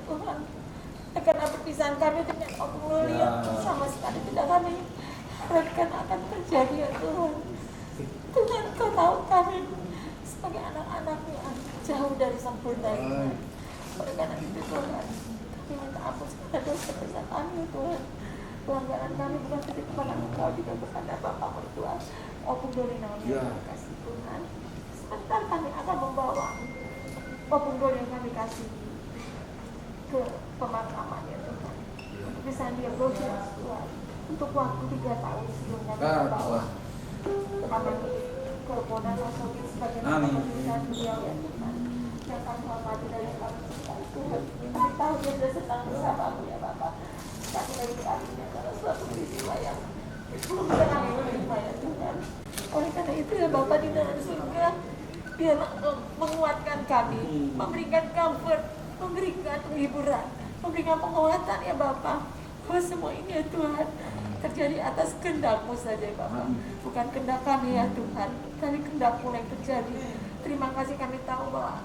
Tuhan. Karena perpisahan kami dengan Om Mulia sama sekali tidak kami harapkan akan terjadi ya Tuhan. Tuhan Kau tahu kami sebagai anak-anak-Nya jauh dari sempurna ini. Oleh karena itu Tuhan, kami minta ampun segala dosa-dosa kami Tuhan. Pelanggaran kami bukan saja kepada Engkau, juga kepada Bapak Mertua Opung Doli Naomi. Terima kasih Tuhan. Sebentar kami akan membawa Opung Doli yang kami kasih ke pemakaman ya Tuhan. Untuk bisa dia bekerja Tuhan. Untuk waktu 3 tahun sebelum kami membawa kami ke Ponorogo sebagai pemerintahan beliau ya Tuhan. Yang kami hormati dari kami sekali Tuhan. Kami tahu dia sudah senang bersamamu ya Bapak. Tapi dari kami adalah suatu peristiwa yang belum bisa kami terima ya Tuhan. Oleh karena itu ya Bapak di dalam surga, biarlah menguatkan kami, memberikan comfort, memberikan hiburan, memberikan penguatan ya Bapak. Bahwa semua ini ya Tuhan terjadi atas kehendak-Mu saja ya Bapak. Bukan kehendak kami ya Tuhan, tapi kehendak-Mu yang terjadi. Terima kasih, kami tahu bahwa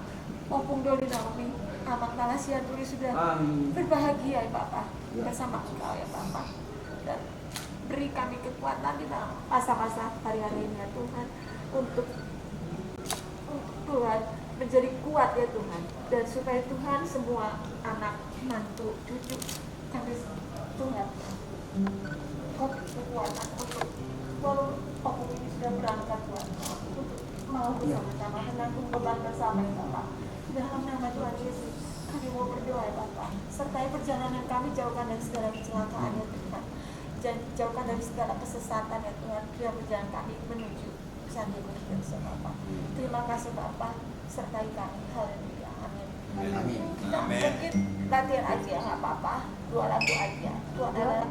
Opung Doli Naomi Amang Talasia Duli sudah berbahagia ya Bapak bersama Engkau ya Bapak. Dan beri kami kekuatan di dalam masa-masa hari-hari ini ya Tuhan, untuk Tuhan menjadi kuat ya Tuhan, dan supaya Tuhan semua anak, mantu, cucu kami Tuhan kekuatan untuk walau Opung ini sudah berangkat Tuhan, untuk mau bersama-sama menanggung beban bersama ya Bapak. Dalam nama Tuhan Yesus kami mau berdoa ya Bapak, sertai perjalanan kami, jauhkan dari segala kecelakaan ya Tuhan, dan jauhkan dari segala kesesatan ya Tuhan, biar perjalanan kami menuju Candi Bukit ya Bapak. Terima kasih Bapak, sertai kami. Haleluya, amin. Amin. Kita mungkin latihan aja nggak apa-apa, 2 lagu aja. Tuhan adalah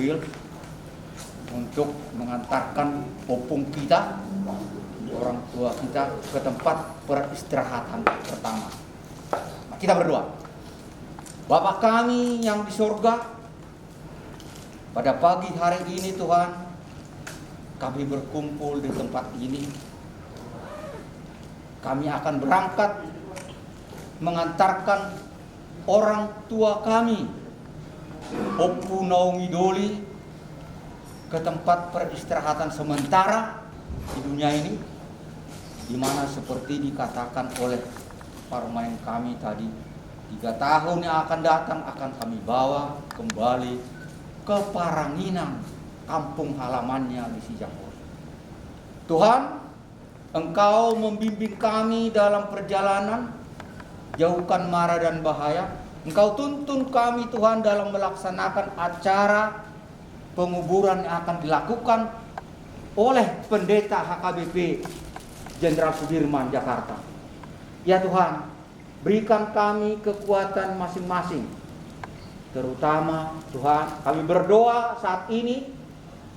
mobil untuk mengantarkan opung kita, orang tua kita, ke tempat peristirahatan pertama. Nah, kita berdoa. Bapa kami yang di surga, pada pagi hari ini Tuhan, kami berkumpul di tempat ini. Kami akan berangkat mengantarkan orang tua kami, Opu Naomi Doli, ke tempat peristirahatan sementara di dunia ini, di mana seperti dikatakan oleh parmain kami tadi, 3 tahun yang akan datang akan kami bawa kembali ke Paranginang, kampung halamannya di Sijapur. Tuhan, Engkau membimbing kami dalam perjalanan, jauhkan mara dan bahaya. Engkau tuntun kami Tuhan dalam melaksanakan acara penguburan yang akan dilakukan oleh pendeta HKBP Jenderal Sudirman Jakarta. Ya Tuhan, berikan kami kekuatan masing-masing. Terutama Tuhan, kami berdoa saat ini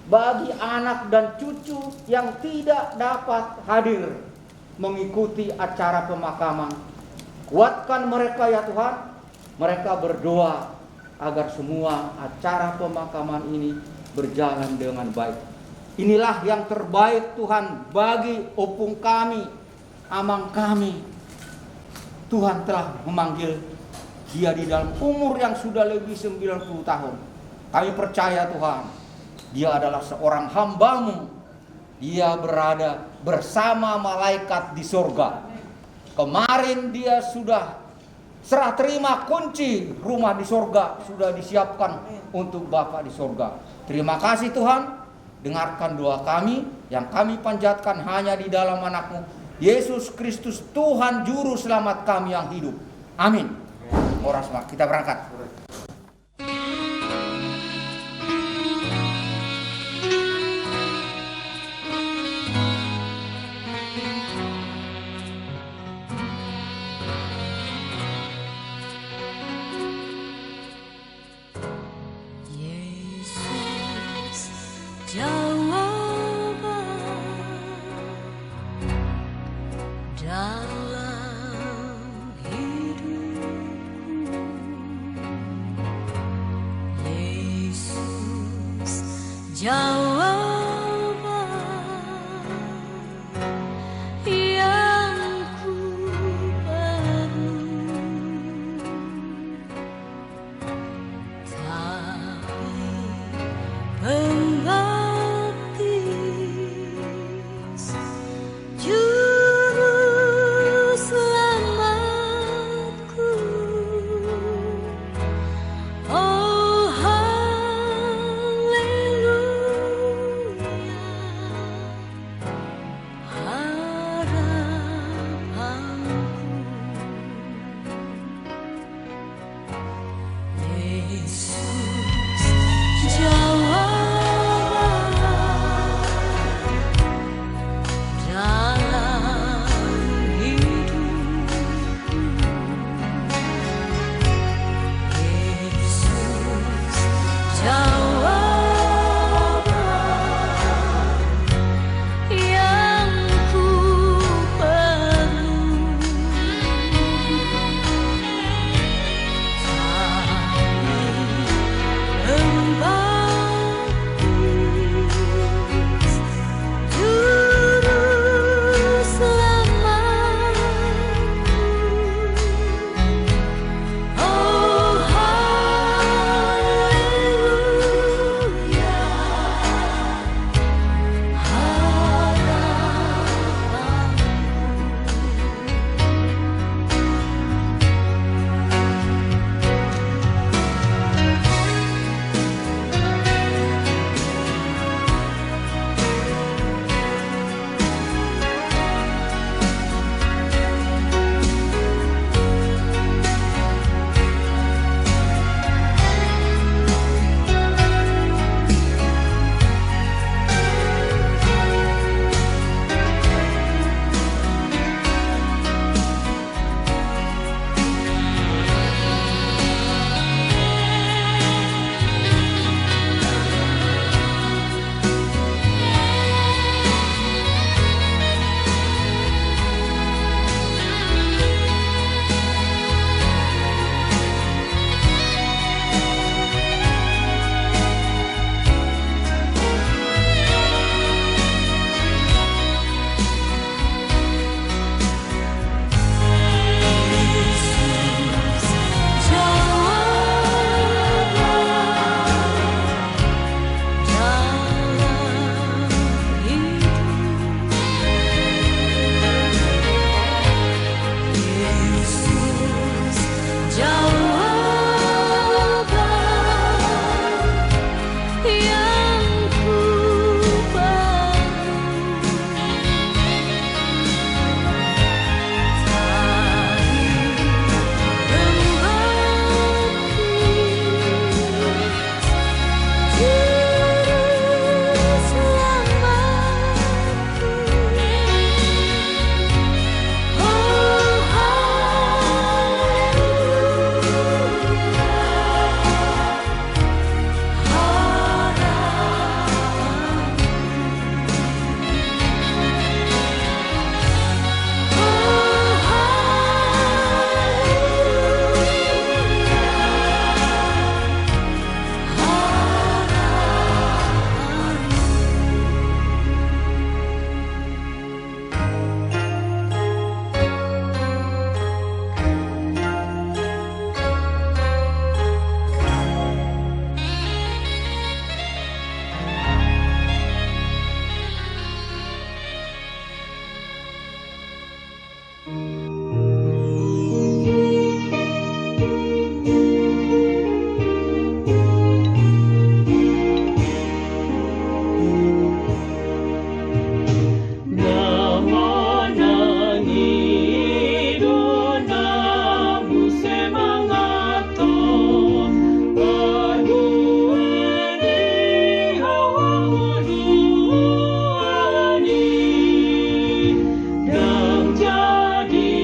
bagi anak dan cucu yang tidak dapat hadir mengikuti acara pemakaman. Kuatkan mereka ya Tuhan. Mereka berdoa agar semua acara pemakaman ini berjalan dengan baik. Inilah yang terbaik Tuhan bagi opung kami, amang kami. Tuhan telah memanggil dia di dalam umur yang sudah lebih 90 tahun. Kami percaya Tuhan, dia adalah seorang hamba-Mu. Dia berada bersama malaikat di surga. Kemarin dia sudah serah terima kunci rumah di surga, sudah disiapkan untuk Bapa di surga. Terima kasih Tuhan, dengarkan doa kami yang kami panjatkan hanya di dalam anak-Mu, Yesus Kristus, Tuhan Juru Selamat kami yang hidup. Amin. Orasma, kita berangkat. Jadi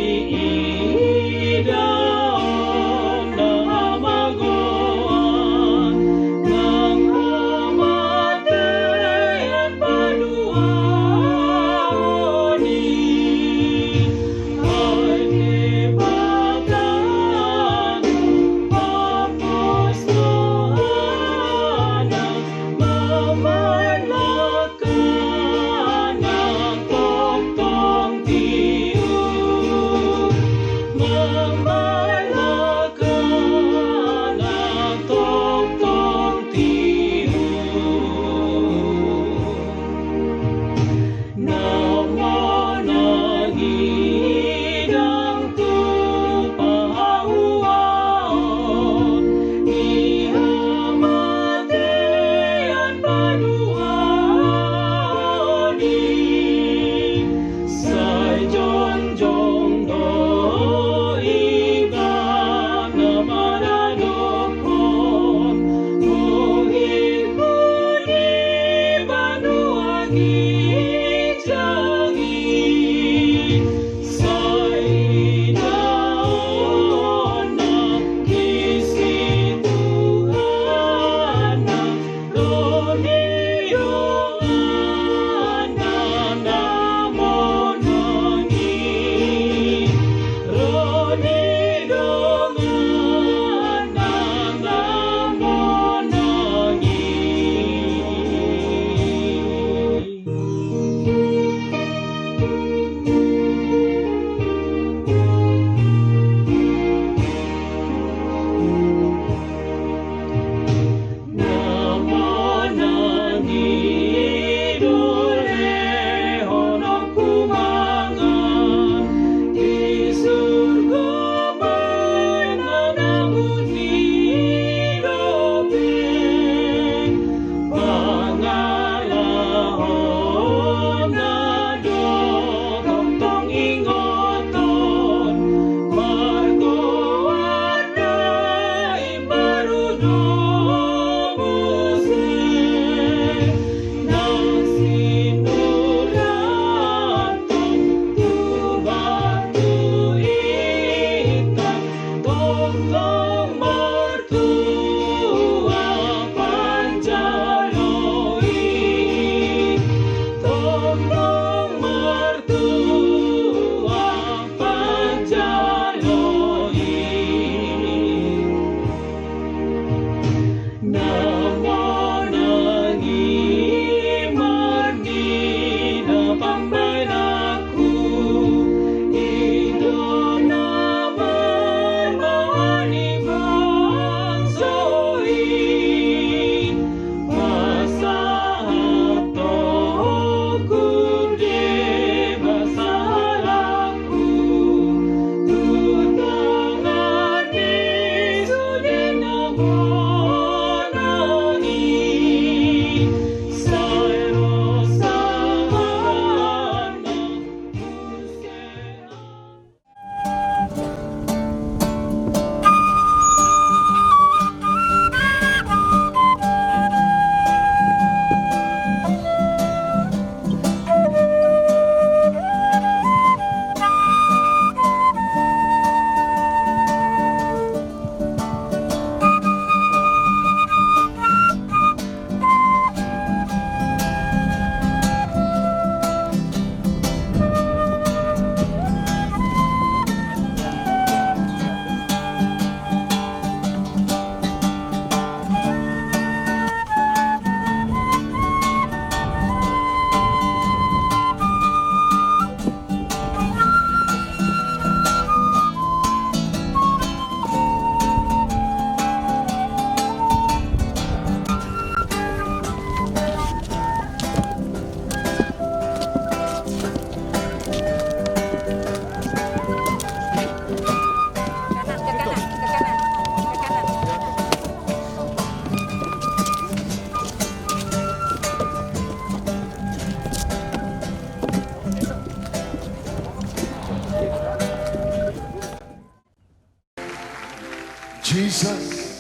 Jesus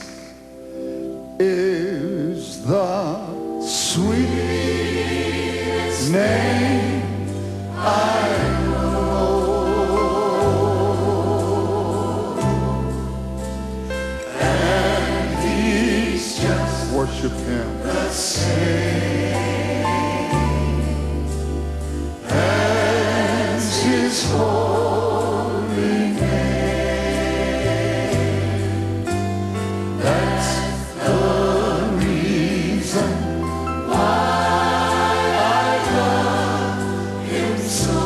is the sweetest name I know, and He's just worship Him the same as His holy name. That's the reason why I love Him so.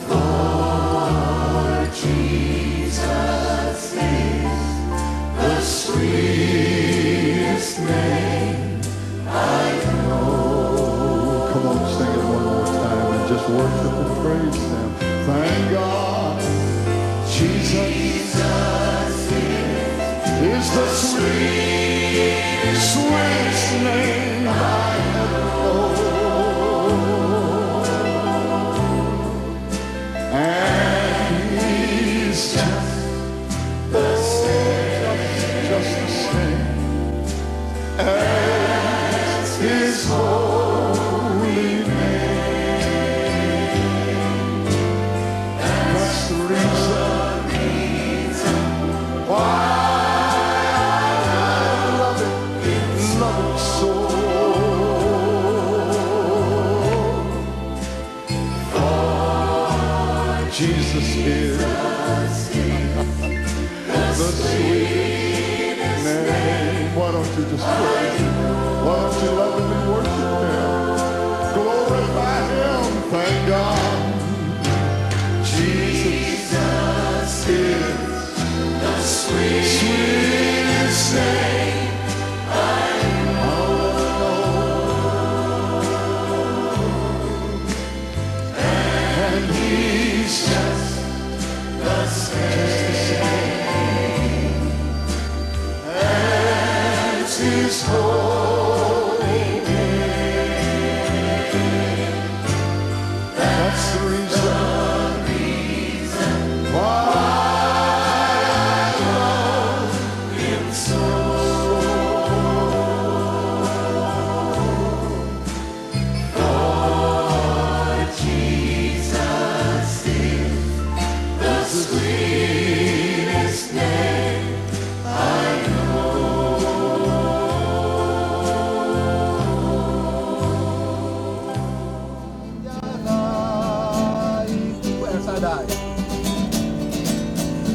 For Jesus is the sweetest name I know. Come on, sing it one more time and just worship and praise Him. Thank God, Jesus is the sweetest name I ever know. And He's just the same as His holy name. That's the reason why I love it so. For Jesus is the sweetest name. Why don't you just praise Him? Why don't you love Him and worship Him? Glorify Him. Thank God. Jesus is the sweetest name I know. And He's just the same as His holy name. That's the reason why I love Him so. For Jesus is the sweetest name I know. Ibu El Shaddai.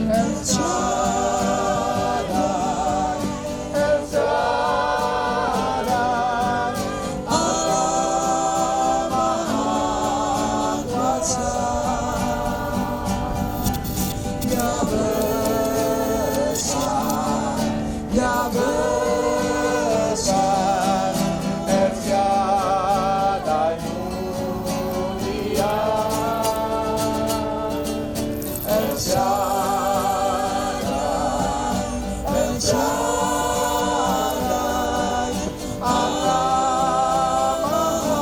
El Shaddai, El Shaddai, Allah Maha Kuasa. Ya besar, Ya besar, El Shaddai mulia. El Shaddai, El Shaddai, Allah Maha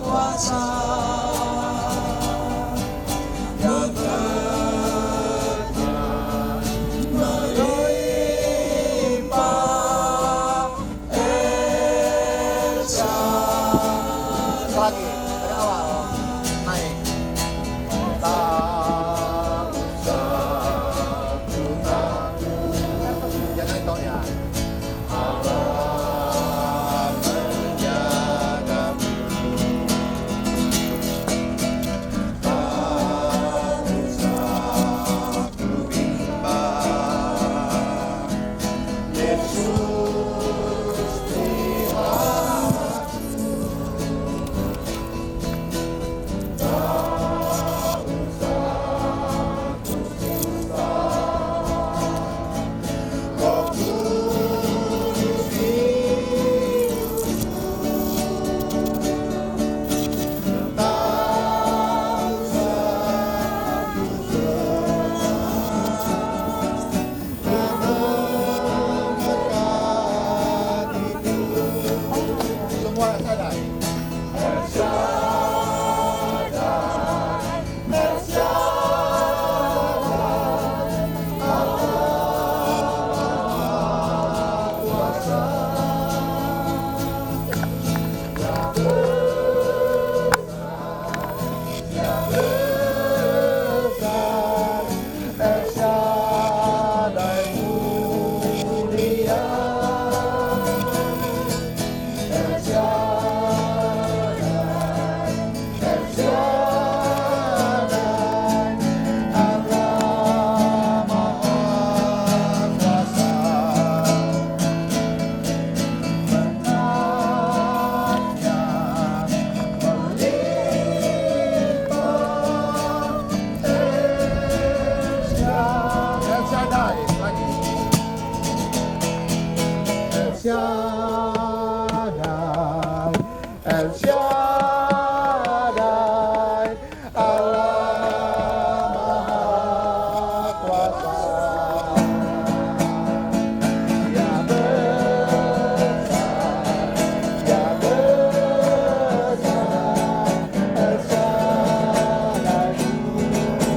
Kuasa. Yang berkenan melimpah El Shaddai. Lagi dari awal naik. Tak usah ku takut, jangan itu ya. Allah menjagamu. Tak usah ku bimbang, Yesus Tuhanku. Tak usah ku susah, Roh Kudus hidupku. Tak usah ku cemas, mendekatiku. Semua sadar. El Shaddai, El Shaddai. El Shaddai, Allah Maha Kuasa. Ya besar, ya besar, El Shaddai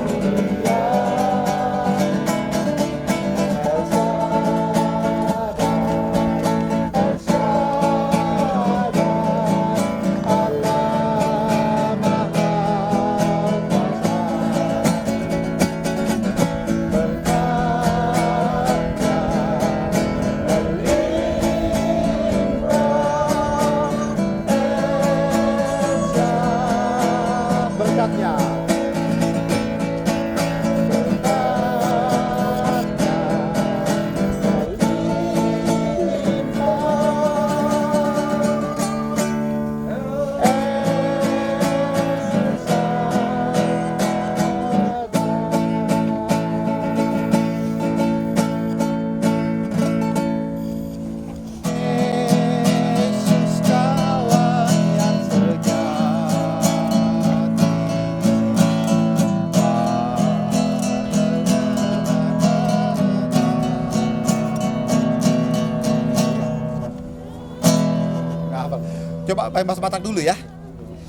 mulia. El Shaddai, El Shaddai, Allah Maha Kuasa. Berkatnya, Yesus kawan yang sejati. Coba Mas Batak dulu ya.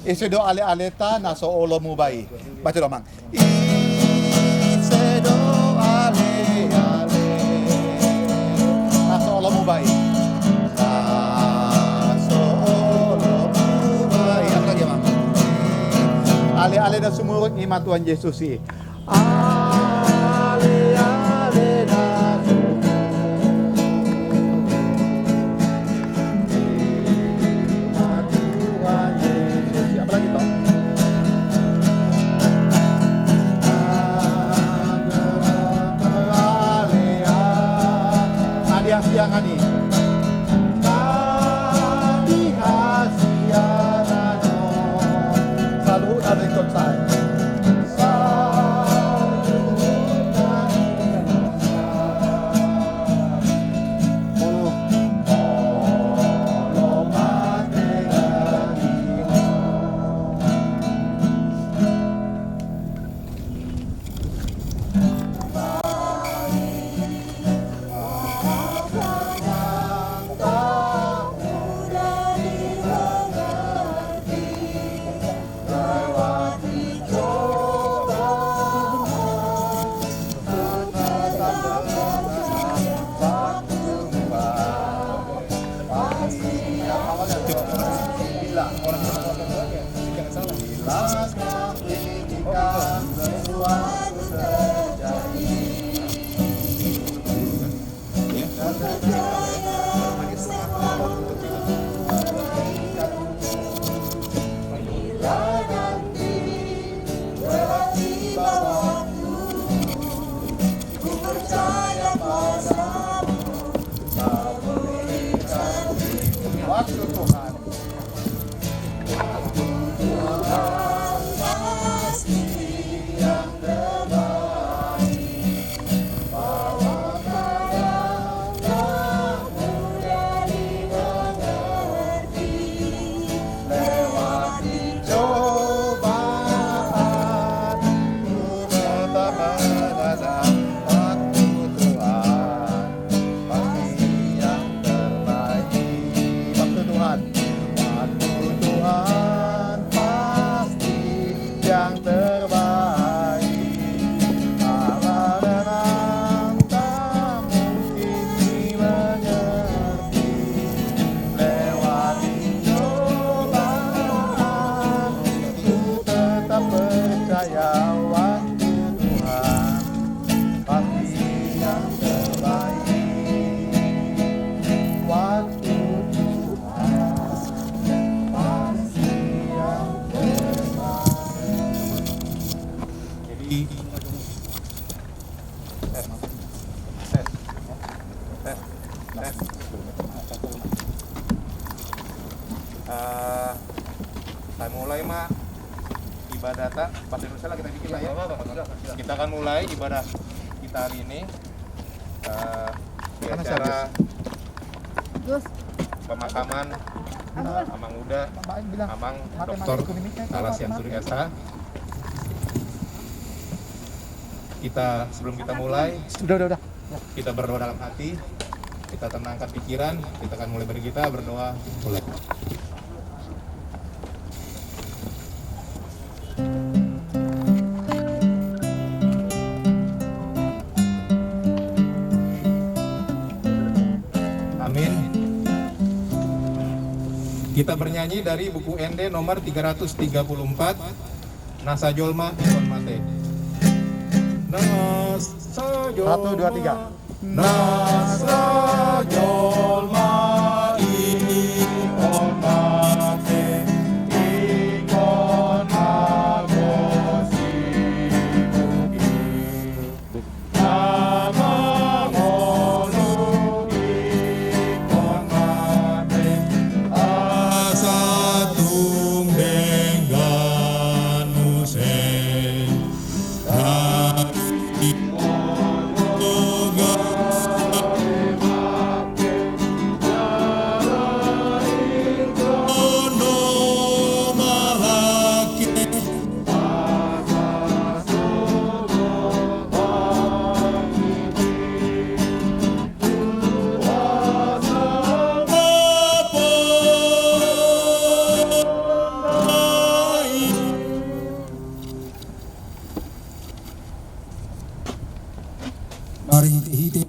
Isedo ale aleta naso olo mubai. Baca dong, Mang. Isedo ale ale naso olo mubai. Naso olo mubai. Apa lagi, Mang? Ale ale dan sumurut iman Tuhan Yesus sih. Ale ale dan siang ini tadi hasianano selalu ada ikut saya Saya mulai mah ibadah bahasa Indonesia lah kita bikin lah ya. Kita akan mulai ibadah kita hari ini di acara pemakaman Amang Uda, Amang Dr. Alasiansuri SH. Sebelum kita mulai, kita berdoa dalam hati, kita tenangkan pikiran, kita akan mulai berdoa, mulai. Amin. Kita bernyanyi dari buku ND nomor 334, Nasa Jolma Ikon Mate. Nasa Jolma, 1, 2, 3. Nasa Jolma Ikon Mate, Ikon Magosi Buki, Nama Ngolu Ikon Mate, Asatung Dengganuse,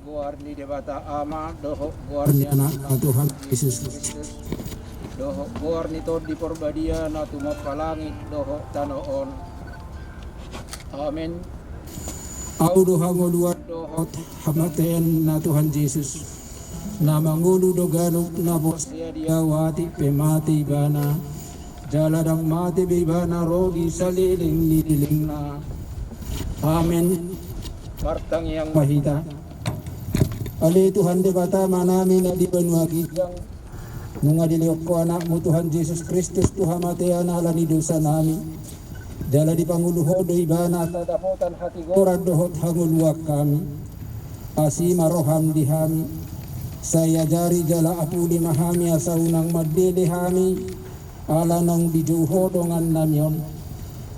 Guarni Dewata Ama, doho guarni anak Tuhan Yesus Kristus, doho guarni Todi Porbadia Natuma Palangit, doho Tanoon. Amin. Audo hangoluan doho hamaten na Tuhan Yesus, na mangulu doganuk na bosya diawati pemati bana, jaladang mati bibana rogi saliling nidiling na. Amin. Martang yang mahita. Ali Tuhan Dewata manami na di benua gijang nunga diliok ko anak mo Tuhan Jesus Kristus Tuhan matea na alani dosa nami dala di panguluho do ibana tadapotan hati gorad dohot hanguluak kami asima roham dihami saya jari jala apuli mahami asaunang madede hami ala nang dijuho dongan namyon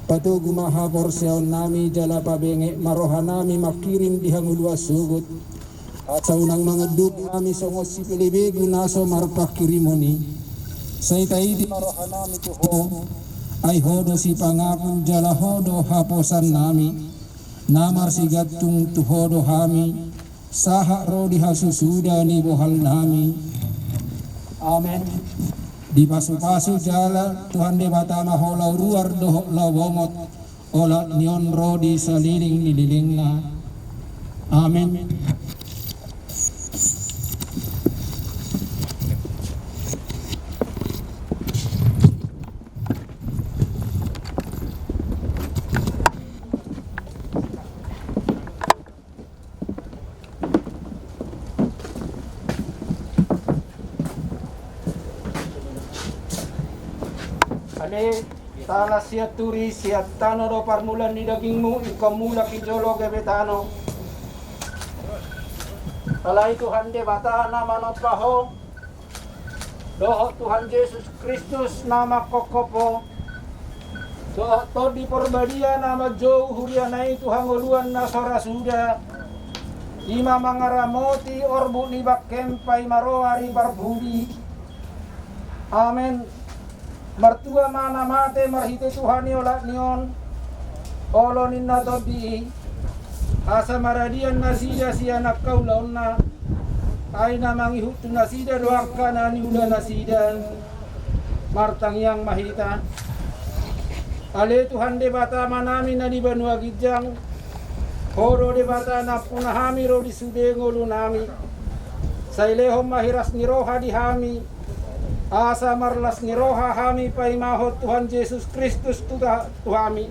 patugu maha porseon nami jala pabenge maroha nami makirim dihangulua sugut at sa unang mga dud kami songos si Pilibig naso marpakirimoni sa itaidi maroha nami tuho ay hodo si pangako jala hodo haposan nami namar si gattung tuhodo hami saha rodi hasusuda ni bohal nami. Amen. Di pasu-pasu jala Tuhan Dewata maholau ruar doho lawomot ola nion rodi saliling nililing na. Amen. Ale tala siat turi siat tano do parmulan ni dagingmu ikaw mula kijolo gebetano. Alay Tuhan Dewata nama nopaho doho Tuhan Yesus Kristus nama kokopo doho todi porbadia nama jauh hurianai Tuhan ngoluan nasora suda ima mangaramoti orbu libak kempai maroari barbudi. Amen. Martua mana mate marhite Tuhani olat nion olonin na todi asa maradian nasida si anak kau launa ay namang ihutu nasida doaka na niuda nasida martang yang mahita ale Tuhan Dewata manami na di Banua Gijang horo Dewata na punahami ro di sudengolu nami sailehom mahiras ni roha di hami asa marlas ni roha hami paimahot Tuhan Yesus Kristus tuhami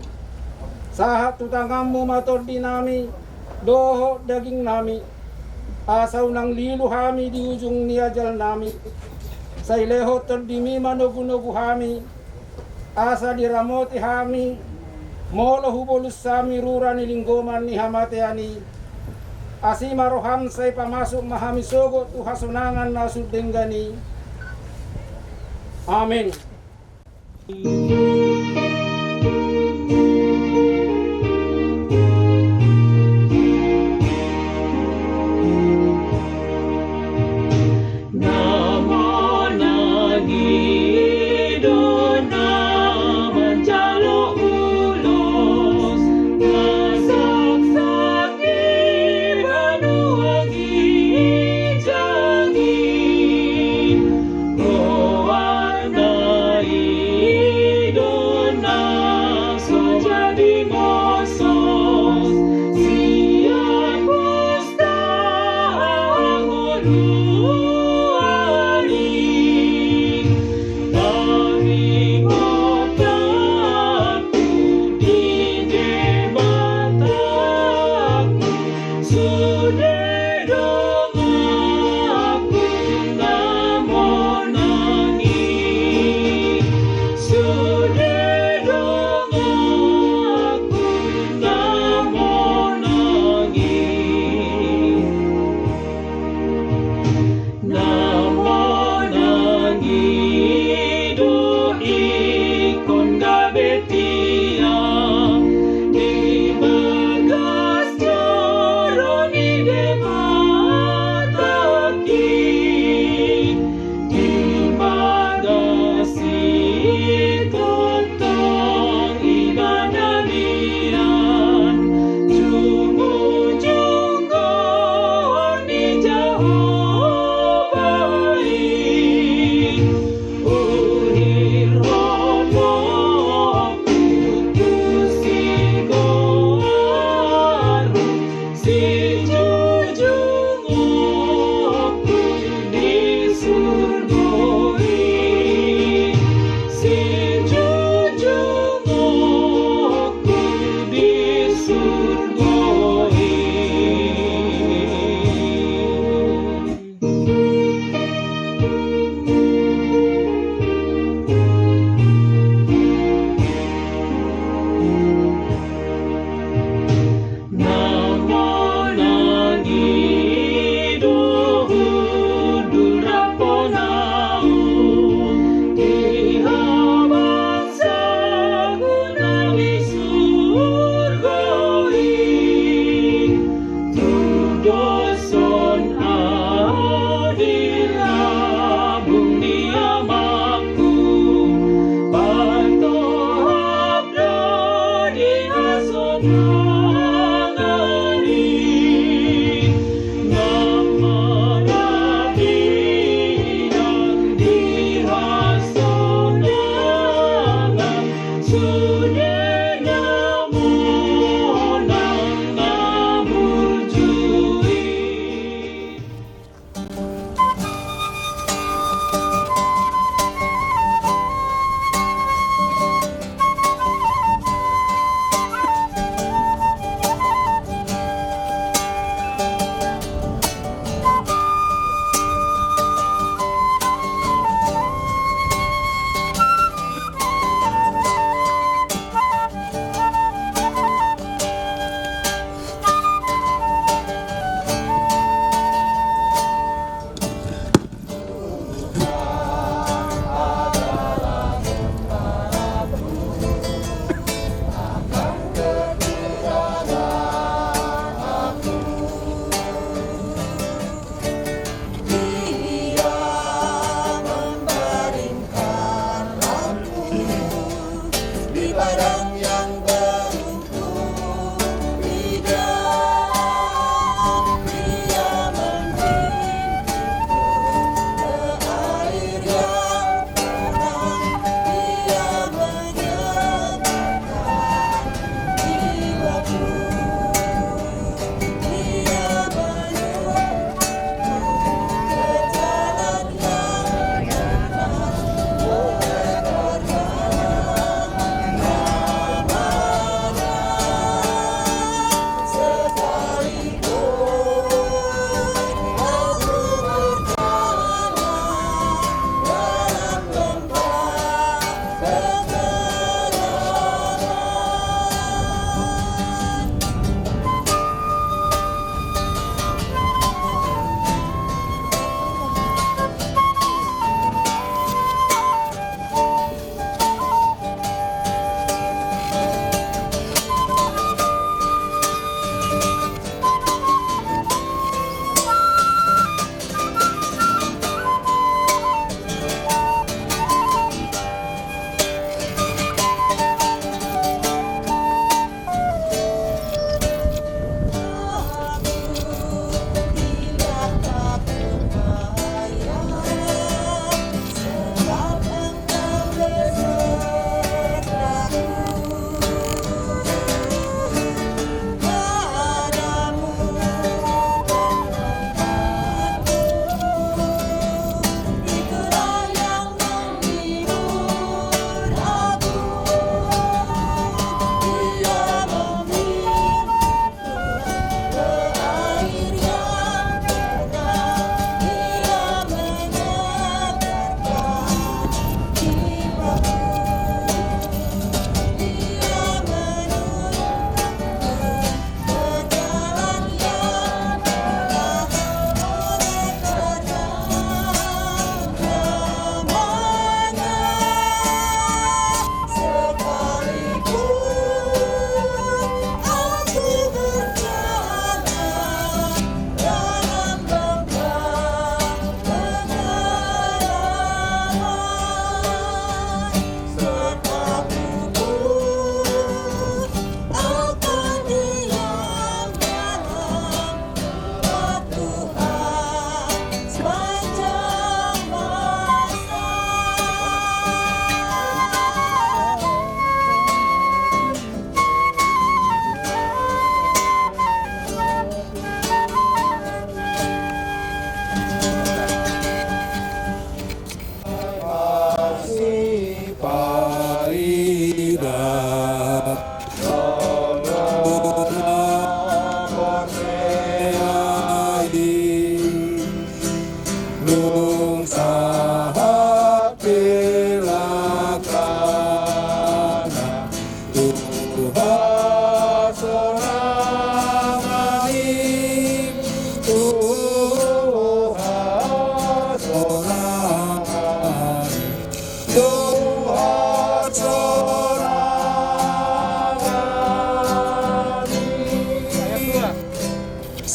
sahat tutangamu matod di nami doho daging nami asa unang lilu hami di ujung niajal nami saileho terdimi manogu-nogu hami asa diramoti hami molo hubolus sami rura ni linggoman ni hamateani asima roham say pamasuk mahami sogo tuhasunangan na sudenggani Amin.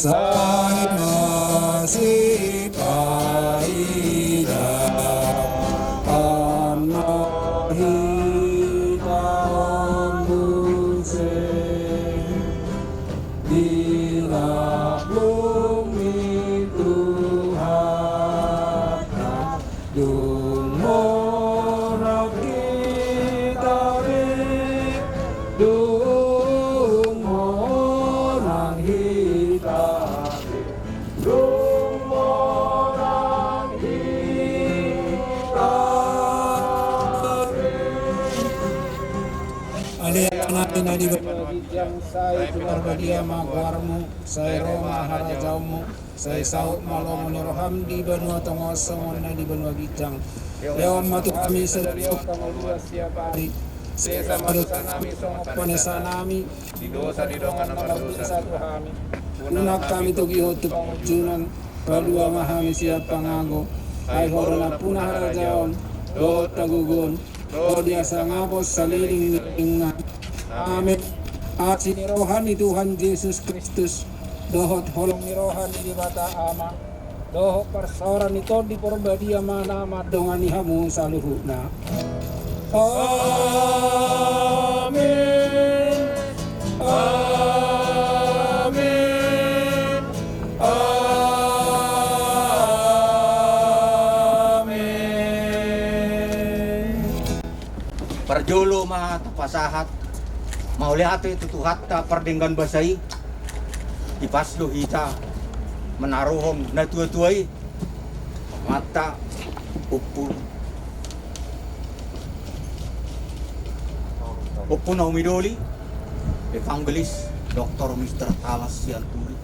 sana si paida anahita ombuse bila bumi Tuhan dumora kita dumorang kita dumorang kita Alian natin na di yang saya keluarga dia magwarmu saya Roma harajaumu saya saut malam roham di benua tengah semua di benua bidang Dewa matu kami sedaya kamu siapa hari saya sama dosa nami songo panesa nami Di dosa di dongan nama dosa. satu kami Unak kami tugi hotup junan kedua mahami siapa ngago hai horona punah harajaon dohot tagugon dohot diasa ngapos saliling ingat amin Asini rohani Tuhan Yesus Kristus dohot holong ni rohani di bata ama dohot persoalan itu di porbadia mana madongani hamu saluhuna amin amin amin Perjolo mah pasahat mau lihat itu hatta perdenggan basai di paslo hita menaruhom na tua-tuai mata upu Naomi Doli evangelis Dr. Mr. Talas Sianturi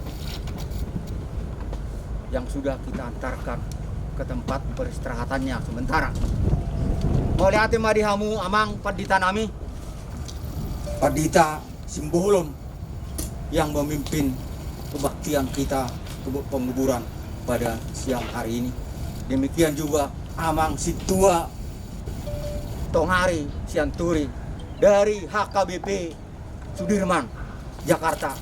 yang sudah kita antarkan ke tempat peristirahatannya sementara. Mau lihat madihamu amang padita nami Padita Simbolon yang memimpin kebaktian kita ke penguburan pada siang hari ini. Demikian juga Amang Situa Tongari Sianturi dari HKBP Sudirman, Jakarta.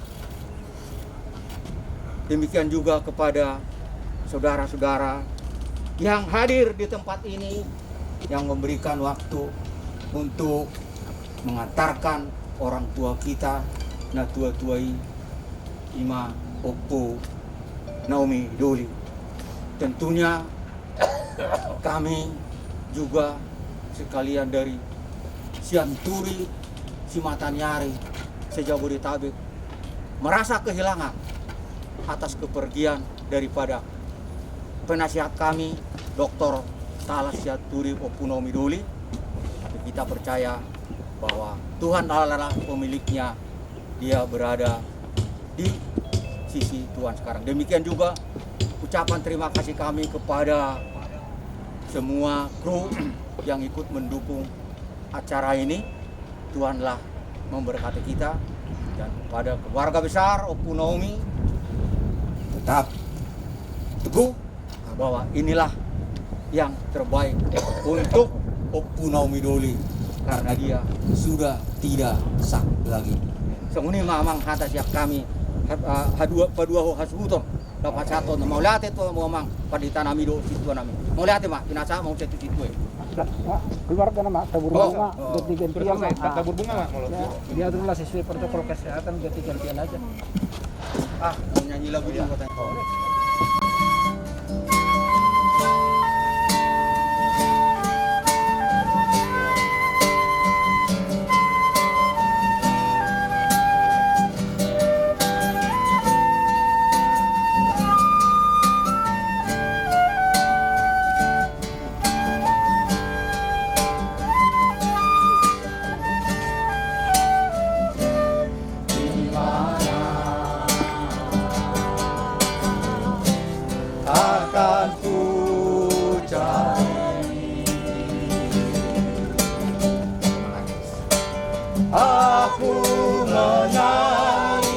Demikian juga kepada saudara-saudara yang hadir di tempat ini yang memberikan waktu untuk mengantarkan orang tua kita na tua-tuai Ima Oppo Naomi Doli. Tentunya kami juga sekalian dari Sianturi, Simatanyari, sejabodetabek merasa kehilangan atas kepergian daripada penasihat kami Dr. Talas Sianturi Oppo Naomi Doli. Kita percaya bahwa Tuhan Allah pemiliknya, dia berada di sisi Tuhan sekarang. Demikian juga ucapan terima kasih kami kepada semua kru yang ikut mendukung acara ini. Tuhanlah memberkati kita, dan kepada keluarga besar Oppo Naomi tetap teguh bahwa inilah yang terbaik untuk Oppo Naomi Doli, karena dia sudah tidak sah lagi. Senguni mamang hata siap kami padua hasbuton dapat satu mau lihat itu mau mang padita nami do situ nami mau lihat mah binasa mau situ situ keluarga nama tabur bunga ganti-gantian Tabur bunga nggak mau dia adalah sesuai protokol kesehatan ganti-gantian aja mau nyanyi lagu yang katanya. Akan ku cari, aku menangis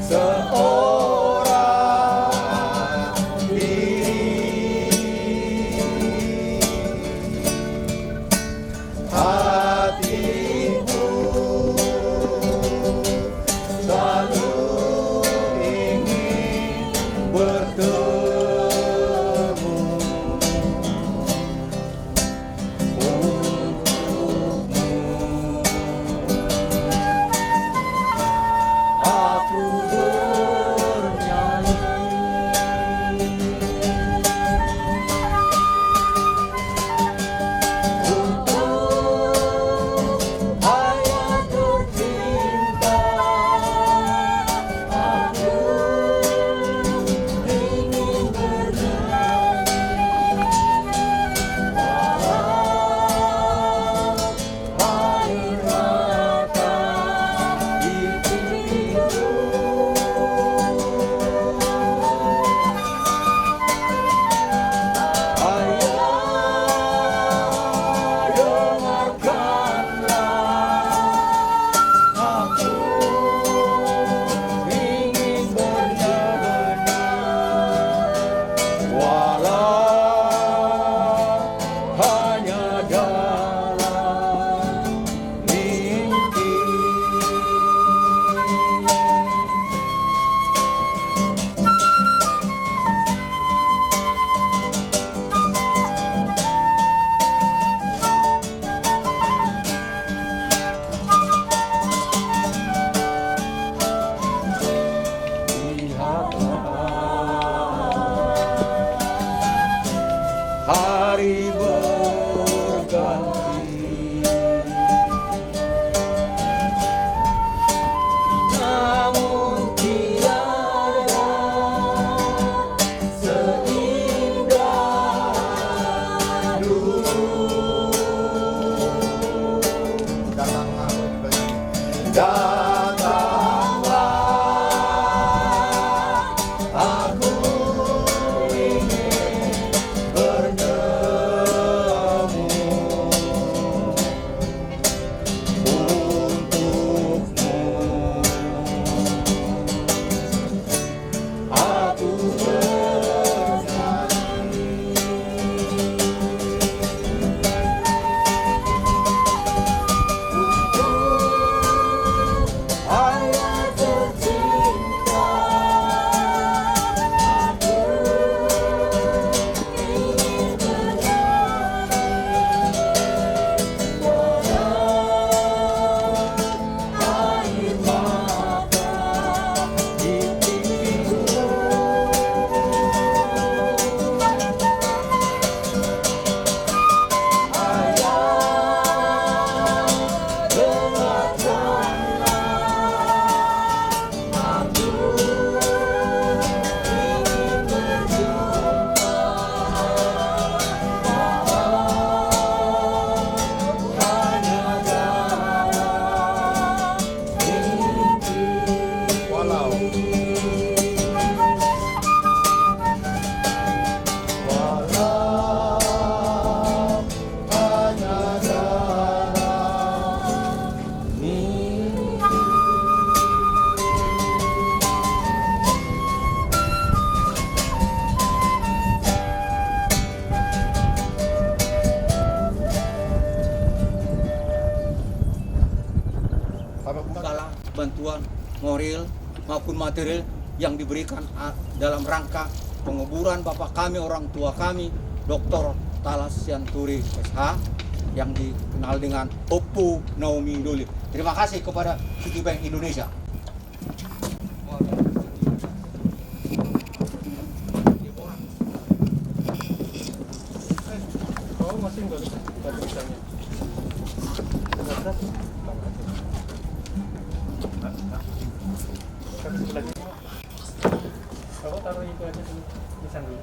seorang diri, hatiku selalu bantuan moral maupun material yang diberikan dalam rangka penguburan Bapak kami, orang tua kami, Dr. Talas Sianturi SH, yang dikenal dengan Oppo Naomi Doli. Terima kasih kepada Citibank Indonesia. Aku taruh itu aja dulu, tulisan dulu.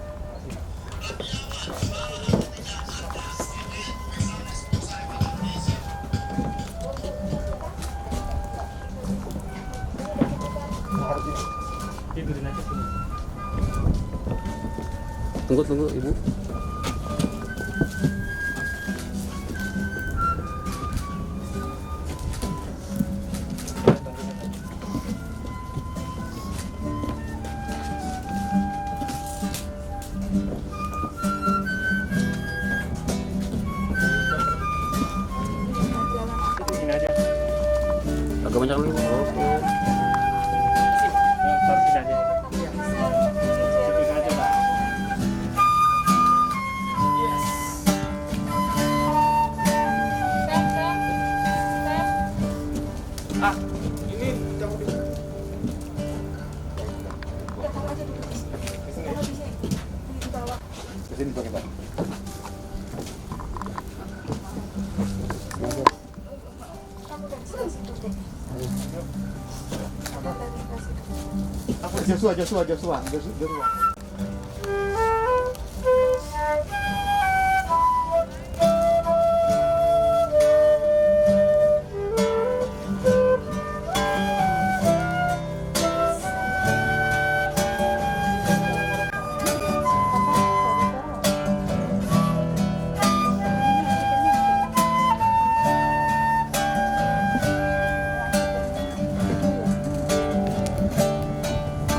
Tidurin aja dulu. Tunggu Ibu. Ini aja. Agak banyak dulu. Oke. Taruh sini aja. Tidurin aja, Pak. Ah, ini kamu di Ya, taruh aja dulu di sini. Taruh di sini. Di bawah. Ke sini pakai Pak. Kamu dari sebelah situ deh. Dari sebelah situ. Apa Joshua.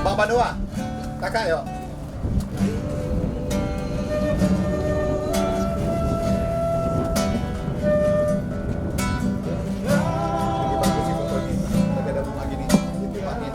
Bang Panua, kakak yuk. Ini bagus sih foto ini. Lagi ada bunga gini, dimatiin.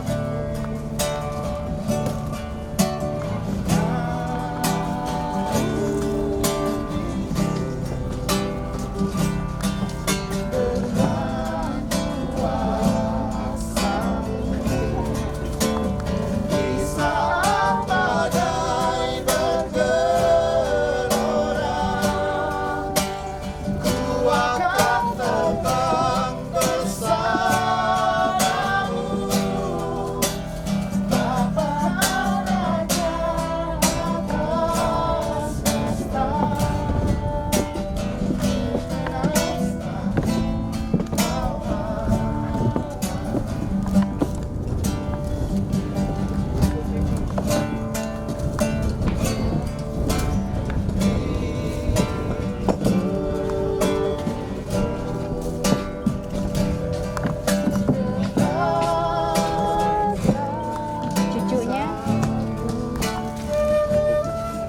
Cucunya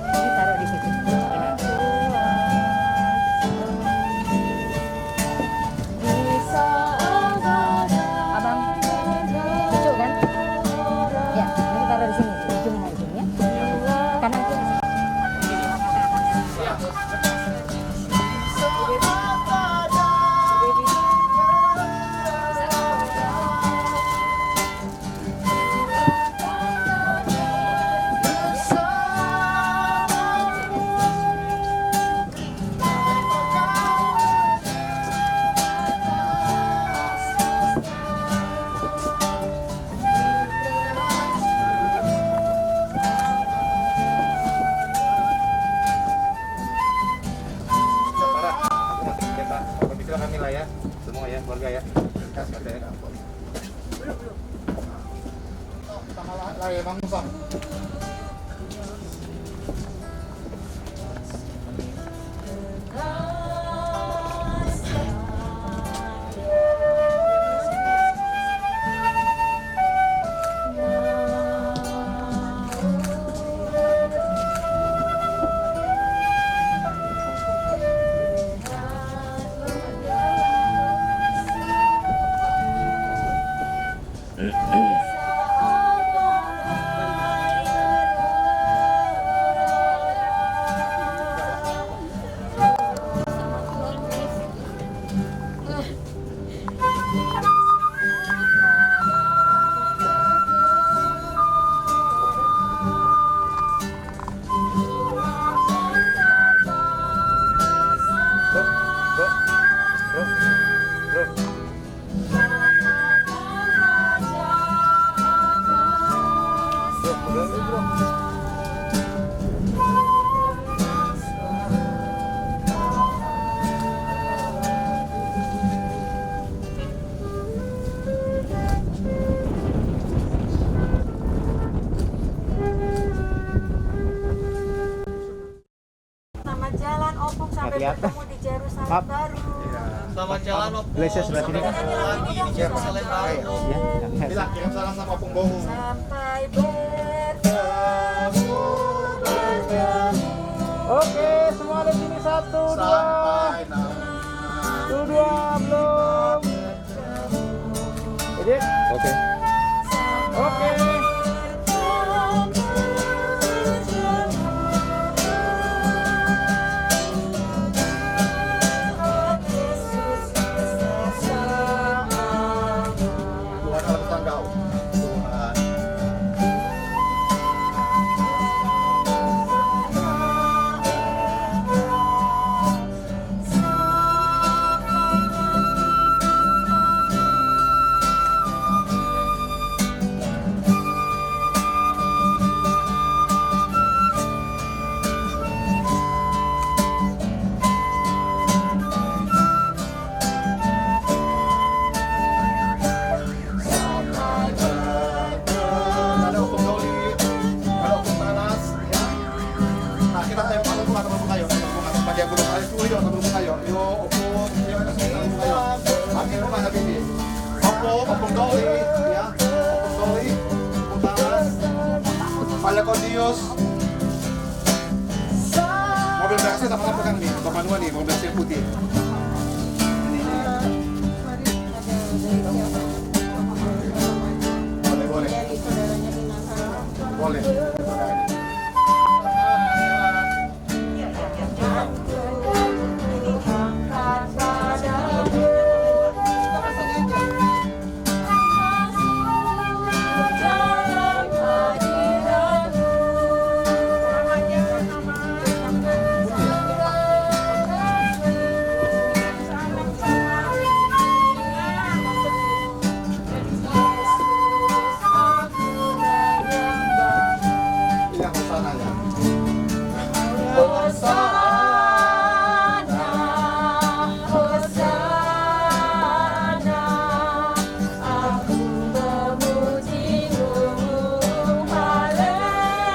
ditaruh di situ. Abang, cucu kan? Ya, ini taruh di sini. Cucunya di sini ya. Kanan kiri. Sarah, aku nanti kita bisa kami lah ya, semua ya, keluarga ya. Ada ya. Sama lah ya Bang Musa. Selamat jalan Opung sampai bertemu di Yerusalem baru. Selamat jalan Opung. Blessed sebelah sini kan? Lagi di Yerusalem baru. Bilang kirim salam sama Opung Bohong. Sampai bertemu. Oke, semua di sini 1, 2. 1, 2, belum. Jadi, Oke. oke. Tuhan alam tanggal. Tuhan. Ada Opung Doli, ada Opung Tanas, ya. Nah, kita ayo kalau bunga teman kayo, bagi yang belum ada cuy dong teman kayo. Yo Opung, yo ada semua teman kayo. Bagi rumah habis ini. Opung Doli, ya. Opung Doli, Opung Tanas, Palakondios. Mobil berhasil sama pegang nih, Bapak Nua nih, mobil berhasil putih. Boleh. Boleh. Ini yang sana ya. Hosana, Hosana, aku memuji-Mu, haleluya,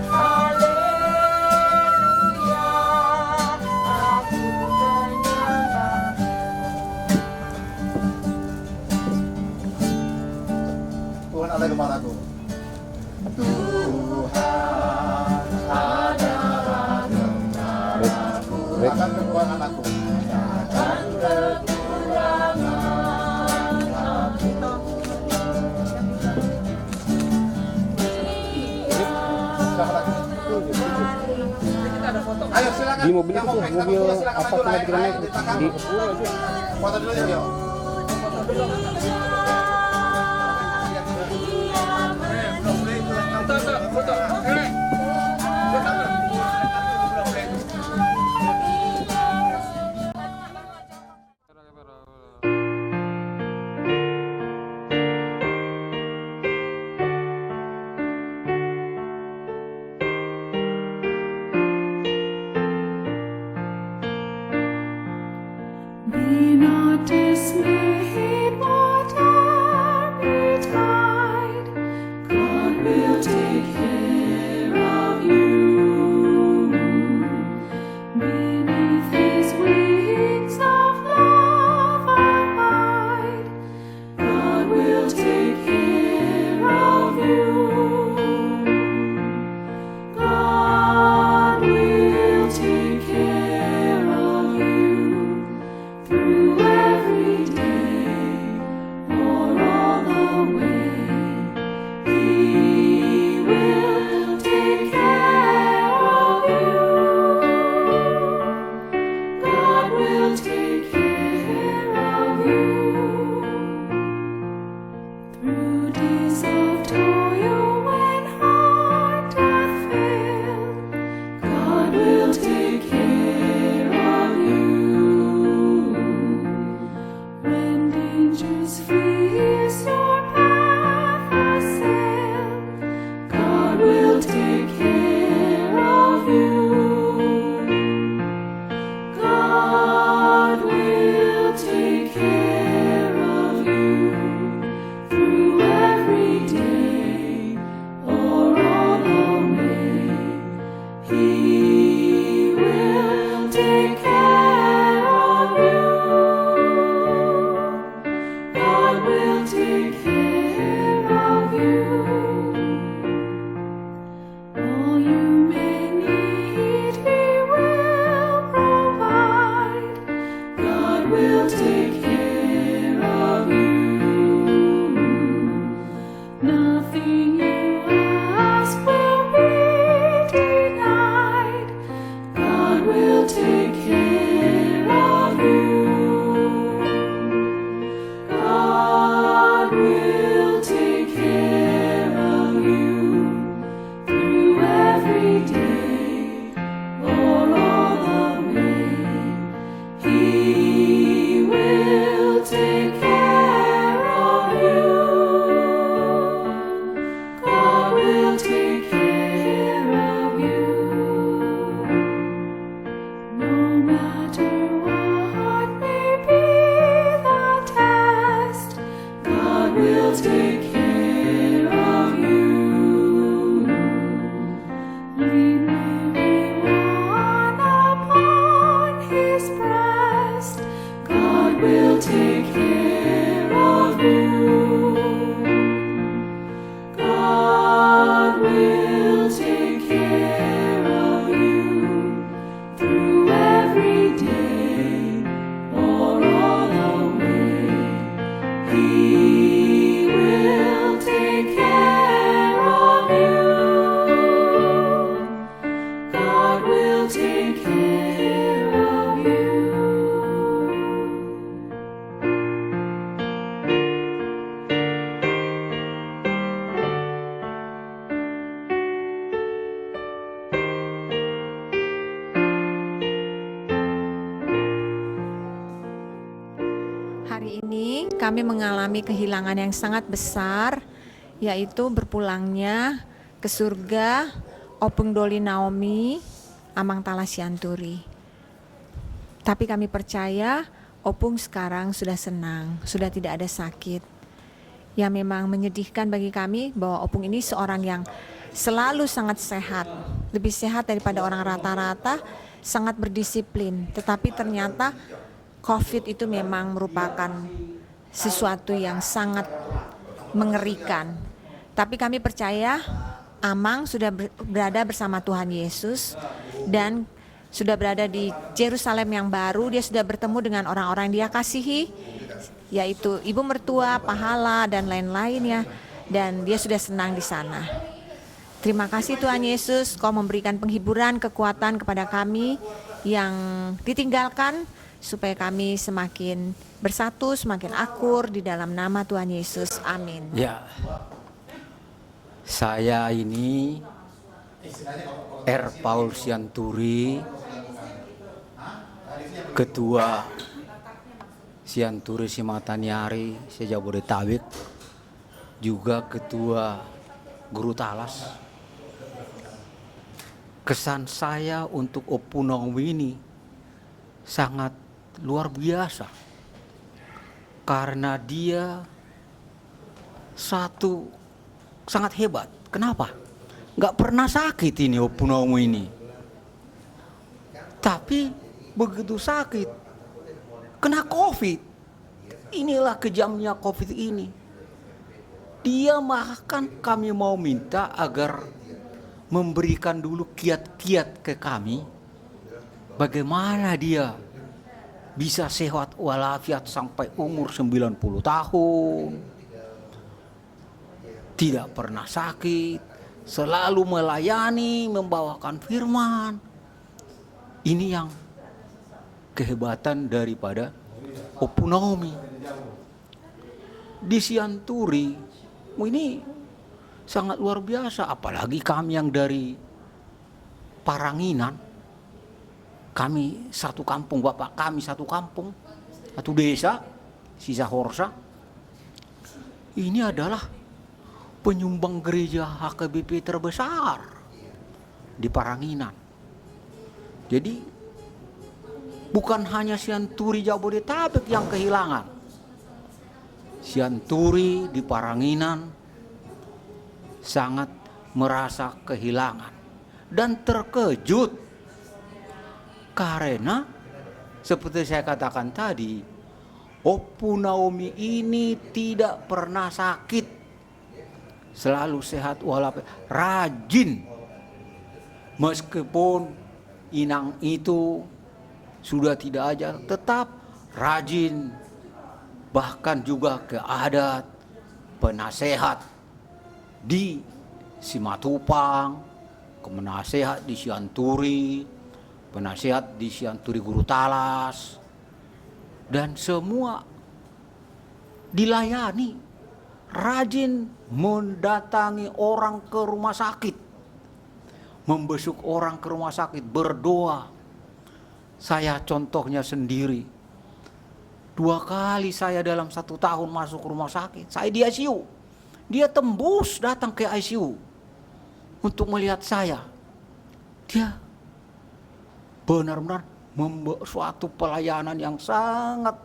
haleluya, aku menyembah. Tuhan ada kepadaku. Tuhan adalah gembalaku. Akan kekurangan aku. Akan kekurangan aku. Ayo silakan. Di mobil Yang itu mau tuh, naik, mobil kita silakan apa maju, tuh naik, kita naik naik, naik, di foto dulu yuk. Be not dismayed, whatever betide. God will take care of you. Beneath His wings of love abide. God will take care of you. God will take care of you through every day. God will take care of you. Nothing you ask will be denied. God will take care of you. God will take care of you through every day or all the way. He will take care of you. God will take care of you. No matter what may be the test, God will take care of you. Lean everyone upon His breast. God will take care of you. God will take care of you through every day or all the way. He will take care of you. God will take care of you. Hari ini kami mengalami kehilangan yang sangat besar, yaitu berpulangnya ke surga Opung Doli Naomi Amang Tala Sianturi. Tapi kami percaya Opung sekarang sudah senang, sudah tidak ada sakit. Yang memang menyedihkan bagi kami bahwa Opung ini seorang yang selalu sangat sehat, lebih sehat daripada orang rata-rata, sangat berdisiplin. Tetapi ternyata COVID itu memang merupakan sesuatu yang sangat mengerikan. Tapi kami percaya Amang sudah berada bersama Tuhan Yesus dan sudah berada di Yerusalem yang baru. Dia sudah bertemu dengan orang-orang yang dia kasihi, yaitu ibu mertua, pahala, dan lain-lainnya. Dan dia sudah senang di sana. Terima kasih Tuhan Yesus, Kau memberikan penghiburan, kekuatan kepada kami yang ditinggalkan, supaya kami semakin bersatu, semakin akur di dalam nama Tuhan Yesus. Amin. Ya, saya ini R. Paul Sianturi, Ketua Sianturi Simataniari se-Jabodetabek, juga Ketua Guru Talas. Kesan saya untuk Opung Naomi ini sangat luar biasa, karena dia satu sangat hebat. Kenapa? Gak pernah sakit ini Opung Naomi ini. Tapi begitu sakit, kena COVID. Inilah kejamnya COVID ini. Dia bahkan kami mau minta agar memberikan dulu kiat-kiat ke kami, bagaimana dia bisa sehat walafiat sampai umur 90 tahun. Tidak pernah sakit, selalu melayani, membawakan firman. Ini yang kehebatan daripada Opung Naomi. Di Sianturi ini sangat luar biasa, apalagi kami yang dari Paranginan. Kami satu kampung, bapak kami satu kampung, satu desa, Sisa Horsa. Ini adalah penyumbang gereja HKBP terbesar di Paranginan. Jadi bukan hanya Sianturi Jabodetabek yang kehilangan. Sianturi di Paranginan sangat merasa kehilangan dan terkejut. Karena seperti saya katakan tadi, Opung Naomi ini tidak pernah sakit, selalu sehat walafiat, rajin. Meskipun inang itu sudah tidak ajar, tetap rajin, bahkan juga ke adat, penasehat di Simatupang, penasehat di Sianturi, penasehat di Sianturi Guru Talas, dan semua dilayani, rajin mendatangi orang ke rumah sakit, membesuk orang ke rumah sakit, berdoa. Saya contohnya sendiri, 2 kali saya dalam 1 tahun masuk rumah sakit, saya di ICU, dia tembus datang ke ICU untuk melihat saya. Dia benar-benar membuat suatu pelayanan yang sangat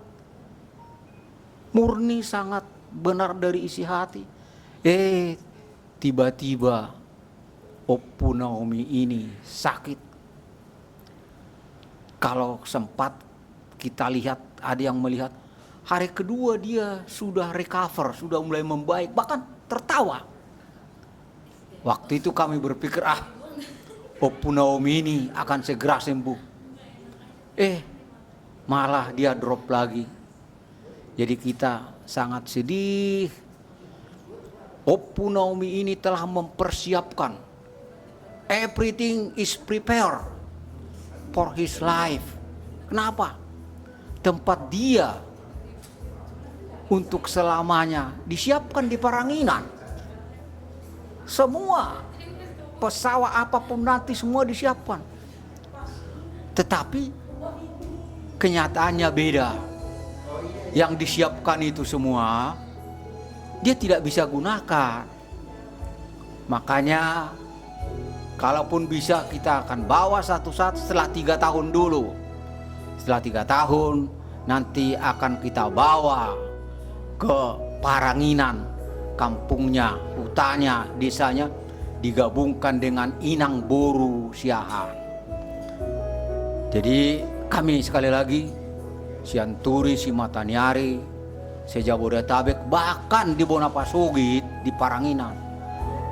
murni, sangat benar dari isi hati. Tiba-tiba Opu Naomi ini sakit. Kalau sempat kita lihat, ada yang melihat hari kedua dia sudah recover, sudah mulai membaik, bahkan tertawa. Waktu itu kami berpikir, Opu Naomi ini akan segera sembuh. Malah dia drop lagi. Jadi kita sangat sedih. Opu Naomi ini telah mempersiapkan, everything is prepared for his life. Kenapa? Tempat dia untuk selamanya disiapkan di Paranginan. Semua pesawat apapun nanti semua disiapkan. Tetapi kenyataannya beda. Yang disiapkan itu semua dia tidak bisa gunakan. Makanya kalaupun bisa kita akan bawa satu-satu setelah 3 tahun dulu. Setelah 3 tahun nanti akan kita bawa ke Paranginan, kampungnya, hutannya, desanya digabungkan dengan Inang Boru Siahan. Jadi kami sekali lagi Sianturi, Simatanyari, Sejabodetabek, bahkan di Bonapasugit, di Paranginan,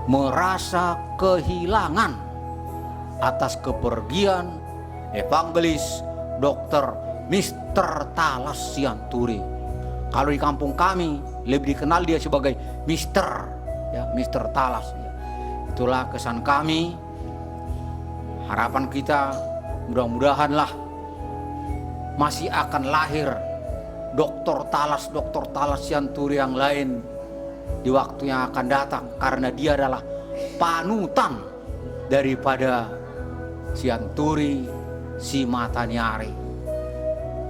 merasa kehilangan atas kepergian evangelis Dr. Mr. Talas Sianturi. Kalau di kampung kami lebih dikenal dia sebagai Mr. Talas. Itulah kesan kami. Harapan kita mudah-mudahanlah masih akan lahir Dr. Talas Sianturi yang lain di waktu yang akan datang, karena dia adalah panutan daripada Sianturi Simatanyari.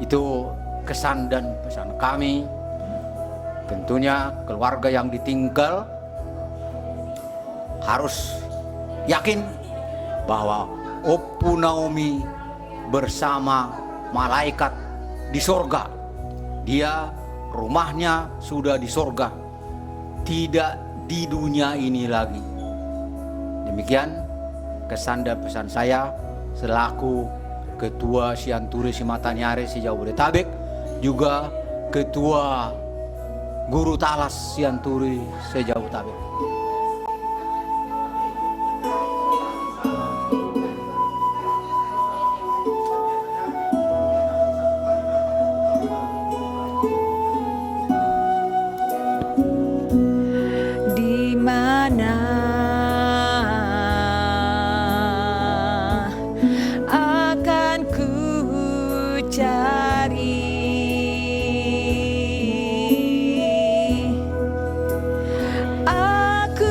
Itu kesan dan pesan kami. Tentunya keluarga yang ditinggal harus yakin bahwa Opu Naomi bersama malaikat di sorga. Dia rumahnya sudah di sorga, tidak di dunia ini lagi. Demikian kesan dan pesan saya selaku Ketua Sianturi Simatanyari Sejabodetabek, juga Ketua Guru Talas Sianturi Sejabodetabek. Aku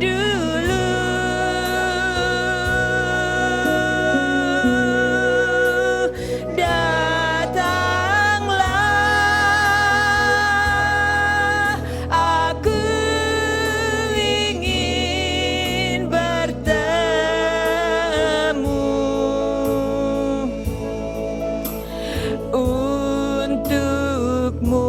dulu. Datanglah, aku ingin bertemu untukmu.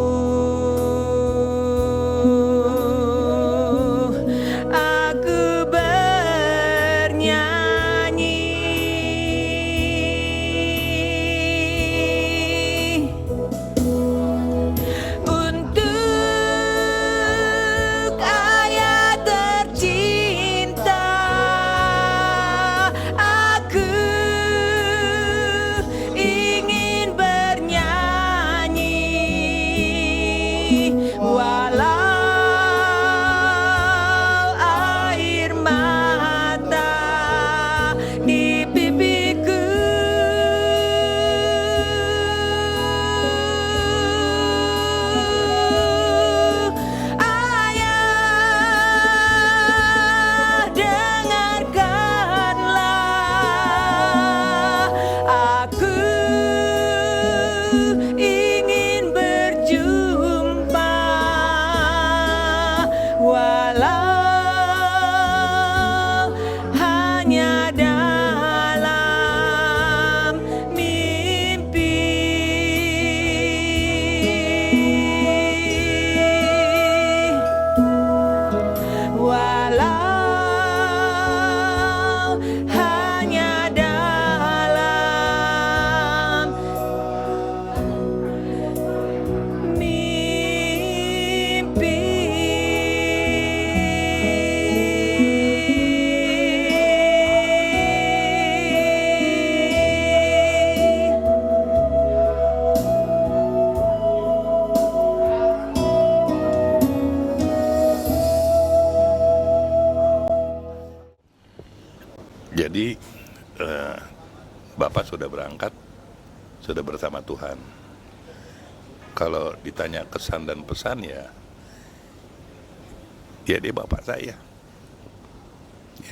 Aku bernyanyi untuk ayah tercinta. Aku ingin bernyanyi walau air mata di pipiku. Ayah, dengarkanlah, aku ingin berjumpa walau hanya dalam mimpi. Walau hanya dalam mimpi. Jadi Bapak sudah berangkat, sudah bersama Tuhan. Kalau ditanya kesan dan pesan ya dia Bapak saya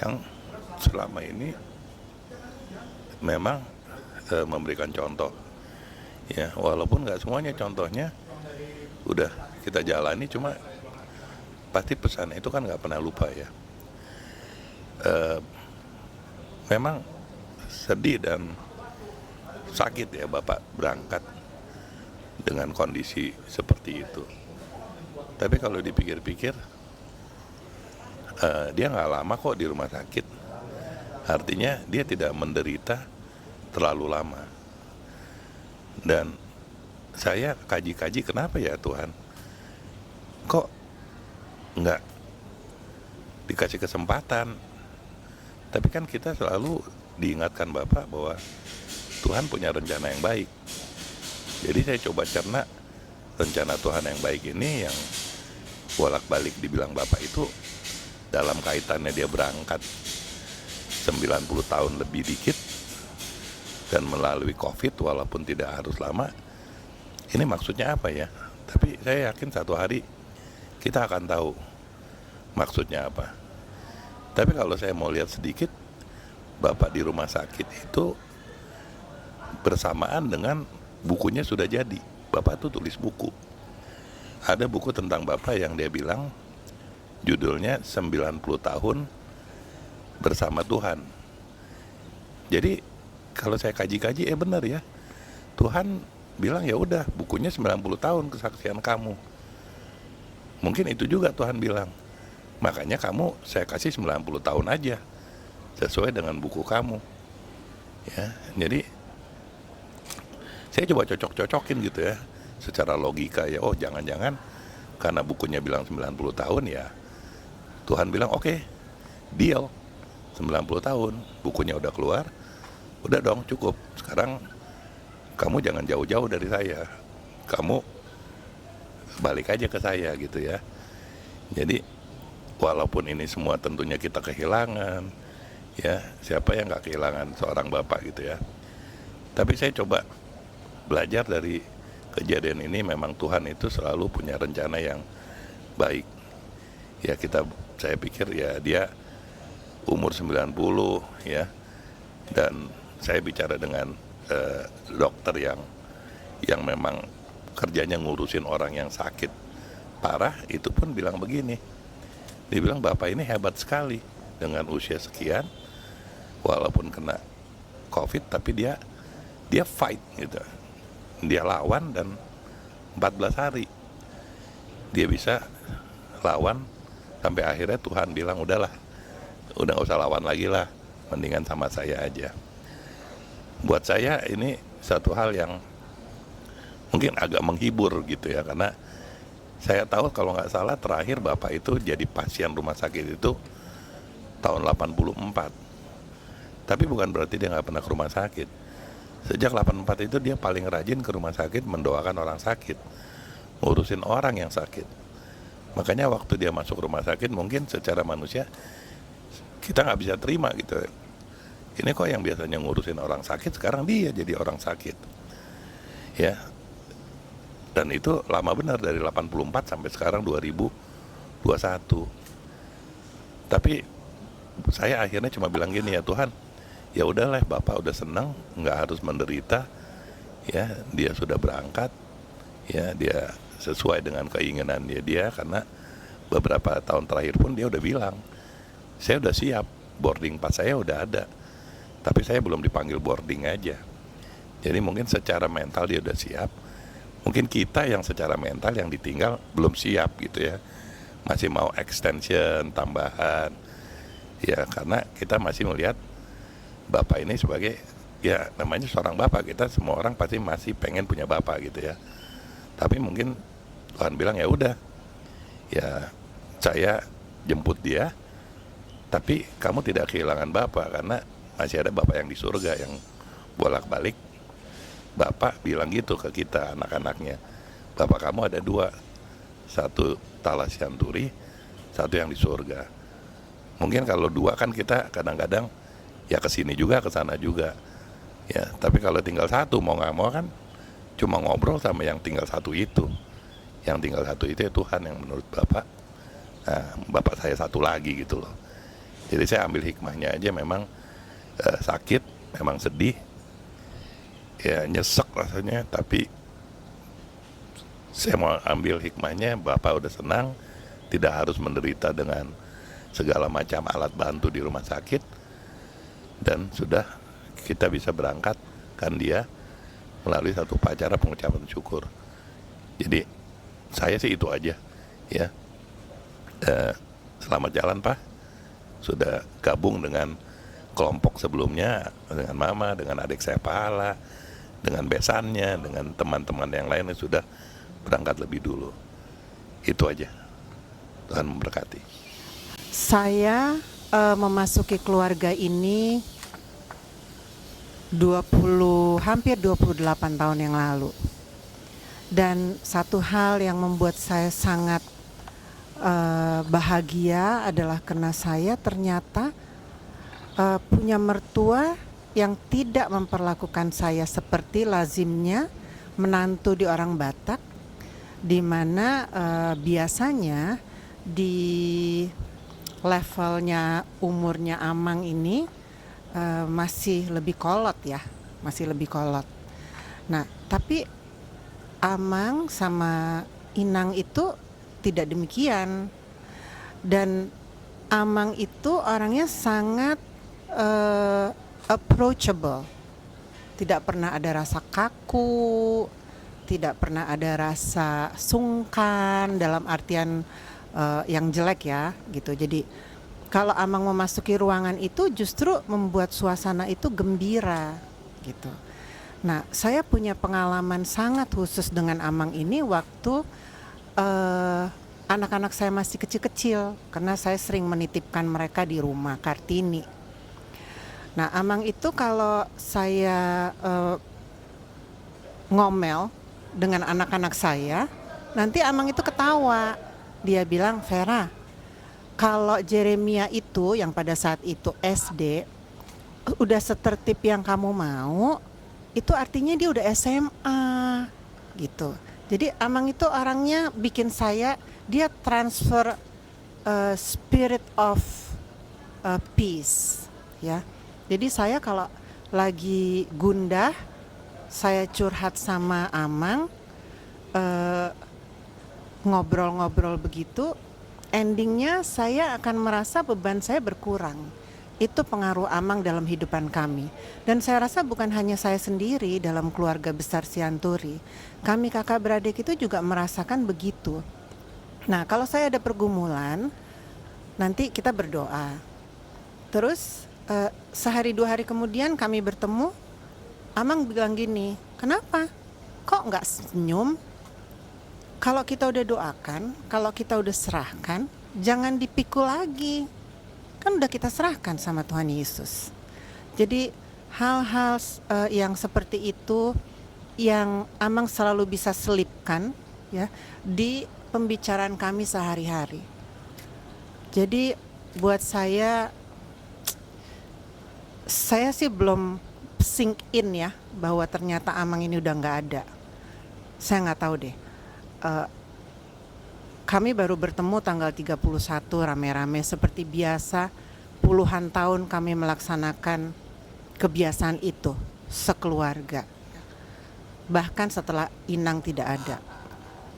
yang selama ini memang memberikan contoh. Ya, walaupun nggak semuanya contohnya udah kita jalani, cuma pasti pesan itu kan nggak pernah lupa ya. Memang sedih dan sakit ya Bapak berangkat dengan kondisi seperti itu. Tapi kalau dipikir-pikir, dia nggak lama kok di rumah sakit. Artinya dia tidak menderita terlalu lama. Dan saya kaji-kaji kenapa ya Tuhan, kok nggak dikasih kesempatan. Tapi kan kita selalu diingatkan Bapak bahwa Tuhan punya rencana yang baik. Jadi saya coba cerna rencana Tuhan yang baik ini yang bolak-balik dibilang Bapak itu dalam kaitannya dia berangkat 90 tahun lebih dikit dan melalui COVID walaupun tidak harus lama. Ini maksudnya apa ya? Tapi saya yakin satu hari kita akan tahu maksudnya apa. Tapi kalau saya mau lihat sedikit, Bapak di rumah sakit itu bersamaan dengan bukunya sudah jadi. Bapak tuh tulis buku. Ada buku tentang Bapak yang dia bilang judulnya 90 tahun bersama Tuhan. Jadi kalau saya kaji-kaji benar ya. Tuhan bilang ya udah bukunya 90 tahun kesaksian kamu. Mungkin itu juga Tuhan bilang. Makanya kamu saya kasih 90 tahun aja sesuai dengan buku kamu. Ya, jadi saya coba cocok-cocokin gitu ya secara logika ya. Oh, jangan-jangan karena bukunya bilang 90 tahun ya. Tuhan bilang oke, deal. 90 tahun, bukunya udah keluar. Udah dong, cukup. Sekarang kamu jangan jauh-jauh dari saya. Kamu balik aja ke saya gitu ya. Jadi walaupun ini semua tentunya kita kehilangan, ya siapa yang nggak kehilangan seorang bapak gitu ya. Tapi saya coba belajar dari kejadian ini, memang Tuhan itu selalu punya rencana yang baik. Ya kita saya pikir ya dia umur 90 ya, dan saya bicara dengan dokter yang memang kerjanya ngurusin orang yang sakit parah, itu pun bilang begini, dia bilang bapak ini hebat sekali dengan usia sekian, walaupun kena COVID tapi dia fight gitu, dia lawan, dan 14 hari dia bisa lawan sampai akhirnya Tuhan bilang udah gak usah lawan lagi lah, mendingan sama saya aja. Buat saya ini satu hal yang mungkin agak menghibur gitu ya, karena saya tahu kalau nggak salah terakhir bapak itu jadi pasien rumah sakit itu tahun 84. Tapi bukan berarti dia nggak pernah ke rumah sakit. Sejak 84 itu dia paling rajin ke rumah sakit mendoakan orang sakit, ngurusin orang yang sakit. Makanya waktu dia masuk rumah sakit mungkin secara manusia kita nggak bisa terima gitu. Ini kok yang biasanya ngurusin orang sakit sekarang dia jadi orang sakit. Ya. Dan itu lama benar dari 84 sampai sekarang 2021. Tapi saya akhirnya cuma bilang gini, ya Tuhan, ya udahlah bapak udah senang, nggak harus menderita. Ya, dia sudah berangkat. Ya, dia sesuai dengan keinginan dia karena beberapa tahun terakhir pun dia udah bilang, saya udah siap, boarding pass saya udah ada, tapi saya belum dipanggil boarding aja. Jadi mungkin secara mental dia udah siap, mungkin kita yang secara mental yang ditinggal belum siap gitu ya, masih mau extension, tambahan, ya karena kita masih melihat bapak ini sebagai, ya namanya seorang bapak, kita semua orang pasti masih pengen punya bapak gitu ya. Tapi mungkin Tuhan bilang ya udah, ya saya jemput dia, tapi kamu tidak kehilangan bapak karena masih ada bapak yang di surga yang bolak-balik. Bapak bilang gitu ke kita anak-anaknya, bapak kamu ada dua, satu Talasanturi, satu yang di surga. Mungkin kalau dua kan kita kadang-kadang ya kesini juga, kesana juga. Ya, tapi kalau tinggal satu mau nggak mau kan cuma ngobrol sama yang tinggal satu itu. Yang tinggal satu itu ya Tuhan yang menurut bapak. Nah, bapak saya satu lagi gitu loh. Jadi saya ambil hikmahnya aja, memang sakit, memang sedih, ya nyesek rasanya, tapi saya mau ambil hikmahnya, bapak udah senang, tidak harus menderita dengan segala macam alat bantu di rumah sakit, dan sudah kita bisa berangkatkan dia melalui satu upacara pengucapan syukur. Jadi saya sih itu aja ya. Selamat jalan Pak, sudah gabung dengan kelompok sebelumnya, dengan mama, dengan adik saya Pahala, dengan besannya, dengan teman-teman yang lain yang sudah berangkat lebih dulu. Itu aja. Tuhan memberkati. Saya memasuki keluarga ini hampir 28 tahun yang lalu. Dan satu hal yang membuat saya sangat bahagia adalah karena saya ternyata punya mertua yang tidak memperlakukan saya seperti lazimnya menantu di orang Batak, di mana biasanya di levelnya umurnya Amang ini masih lebih kolot ya, masih lebih kolot. Nah, tapi Amang sama Inang itu tidak demikian, dan Amang itu orangnya sangat approachable, tidak pernah ada rasa kaku, tidak pernah ada rasa sungkan dalam artian yang jelek ya gitu. Jadi kalau Amang memasuki ruangan itu justru membuat suasana itu gembira gitu. Nah, saya punya pengalaman sangat khusus dengan Amang ini waktu anak-anak saya masih kecil-kecil, karena saya sering menitipkan mereka di rumah Kartini. Nah, Amang itu kalau saya ngomel dengan anak-anak saya, nanti Amang itu ketawa. Dia bilang, Vera, kalau Jeremia itu yang pada saat itu SD udah setertib yang kamu mau, itu artinya dia udah SMA gitu. Jadi Amang itu orangnya bikin saya, dia transfer spirit of peace, ya. Jadi saya kalau lagi gundah, saya curhat sama Amang, ngobrol-ngobrol begitu, endingnya saya akan merasa beban saya berkurang. Itu pengaruh Amang dalam hidupan kami. Dan saya rasa bukan hanya saya sendiri dalam keluarga besar Sianturi. Kami kakak beradik itu juga merasakan begitu. Nah, kalau saya ada pergumulan, nanti kita berdoa. Terus sehari 2 hari kemudian kami bertemu, Amang bilang gini, kenapa? Kok nggak senyum? Kalau kita udah doakan, kalau kita udah serahkan, jangan dipikul lagi. Kan udah kita serahkan sama Tuhan Yesus. Jadi hal-hal yang seperti itu yang Amang selalu bisa selipkan, ya, di pembicaraan kami sehari-hari. Jadi buat saya sih belum sink in ya bahwa ternyata Amang ini udah nggak ada. Saya nggak tahu deh. Kami baru bertemu tanggal 31 rame-rame seperti biasa. Puluhan tahun kami melaksanakan kebiasaan itu sekeluarga. Bahkan setelah Inang tidak ada.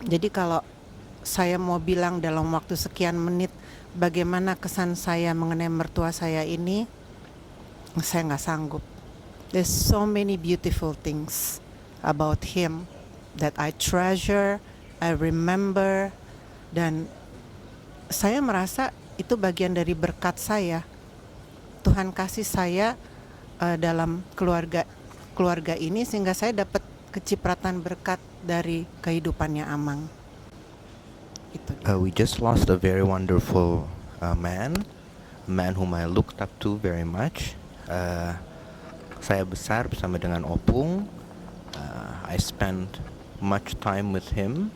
Jadi kalau saya mau bilang dalam waktu sekian menit bagaimana kesan saya mengenai mertua saya ini, saya nggak sanggup. There's so many beautiful things about him that I treasure, I remember, dan saya merasa itu bagian dari berkat saya. Tuhan kasih saya dalam keluarga ini sehingga saya dapat kecipratan berkat dari kehidupannya Amang. We just lost a very wonderful a man whom I looked up to very much. Saya besar bersama dengan Opung. I spent much time with him.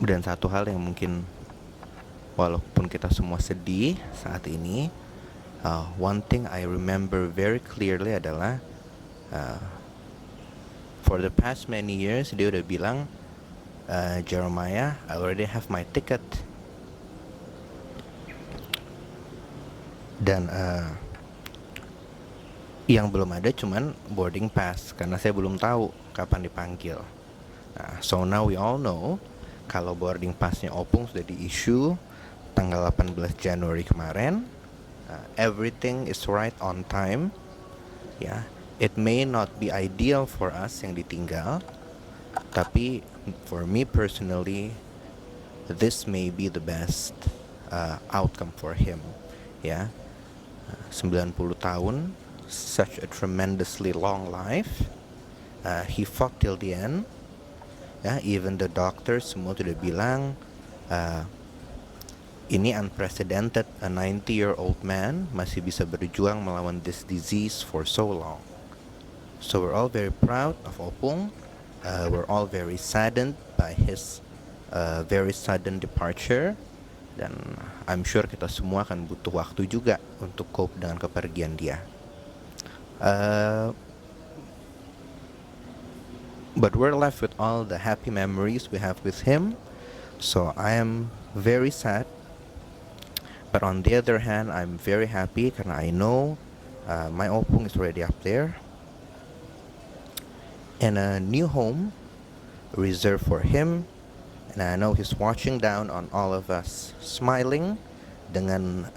Dan satu hal yang mungkin walaupun kita semua sedih saat ini, one thing I remember very clearly adalah for the past many years dia udah bilang, Jeremiah, I already have my ticket. Dan yang belum ada cuman boarding pass karena saya belum tahu kapan dipanggil. So now we all know kalau boarding passnya Opung sudah di-issue tanggal 18 Januari kemarin. Everything is right on time. Ya, it may not be ideal for us yang ditinggal, tapi for me personally, this may be the best outcome for him. Ya, 90 tahun, such a tremendously long life. He fought till the end. Ya, even the doctors semua sudah bilang ini unprecedented, a 90-year-old man masih bisa berjuang melawan this disease for so long. So we're all very proud of Opung. We're all very saddened by his very sudden departure. Dan I'm sure kita semua akan butuh waktu juga untuk cope dengan kepergian dia. But we're left with all the happy memories we have with him. So I am very sad. But on the other hand, I'm very happy karena I know my Opung is already up there in a new home reserved for him. And I know he's watching down on all of us, smiling dengan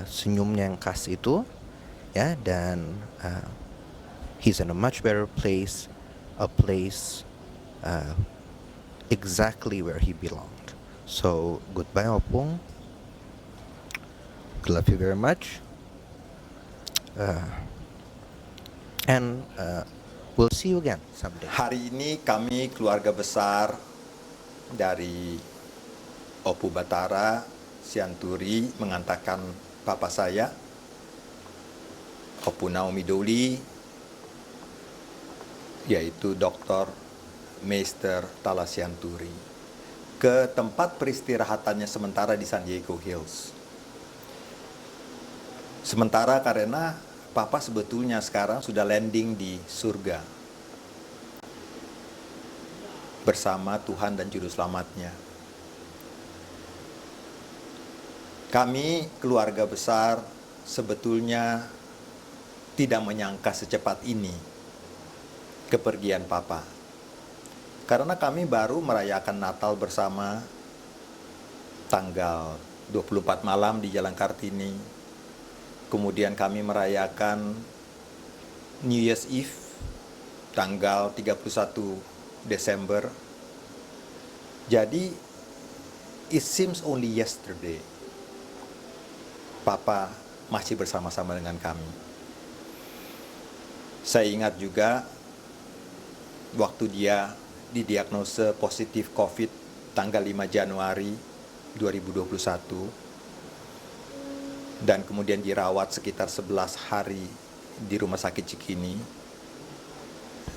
senyumnya yang khas itu, ya. Dan he's in a much better place, a place exactly where he belonged. So goodbye Opung, love you very much, and we'll see you again someday. Hari ini kami keluarga besar dari Opu Batara Sianturi mengantarkan papa saya, Opu Naomi Doli, yaitu Dr. Meister Tala Sianturi, ke tempat peristirahatannya sementara di San Diego Hills. Sementara karena papa sebetulnya sekarang sudah landing di surga bersama Tuhan dan Juru Selamatnya. Kami keluarga besar sebetulnya tidak menyangka secepat ini kepergian Papa. Karena kami baru merayakan Natal bersama tanggal 24 malam di Jalan Kartini. Kemudian kami merayakan New Year's Eve tanggal 31 Desember. Jadi it seems only yesterday Papa masih bersama-sama dengan kami. Saya ingat juga waktu dia didiagnosa positif COVID tanggal 5 Januari 2021 dan kemudian dirawat sekitar 11 hari di Rumah Sakit Cikini.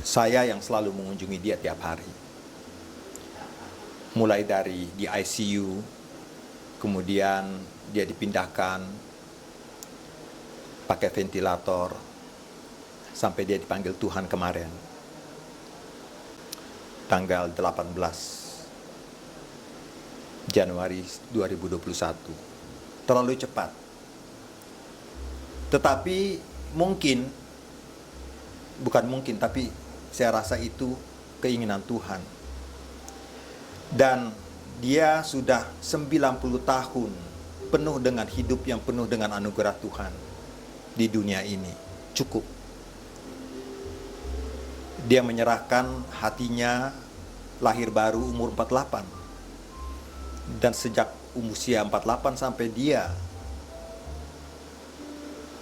Saya yang selalu mengunjungi dia tiap hari. Mulai dari di ICU, kemudian dia dipindahkan pakai ventilator sampai dia dipanggil Tuhan kemarin tanggal 18 Januari 2021. Terlalu cepat. Tetapi tapi saya rasa itu keinginan Tuhan. Dan dia sudah 90 tahun penuh dengan hidup yang penuh dengan anugerah Tuhan di dunia ini. Cukup. Dia menyerahkan hatinya lahir baru umur 48. Dan sejak usia 48 sampai dia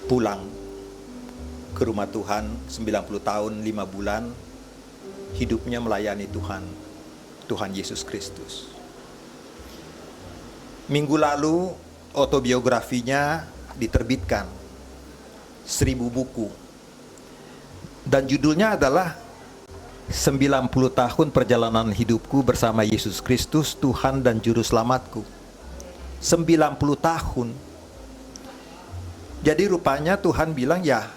pulang ke rumah Tuhan 90 tahun 5 bulan, hidupnya melayani Tuhan Yesus Kristus. Minggu lalu autobiografinya diterbitkan 1000 buku dan judulnya adalah 90 tahun perjalanan hidupku bersama Yesus Kristus, Tuhan dan Juru Selamatku. 90 tahun. Jadi rupanya Tuhan bilang ya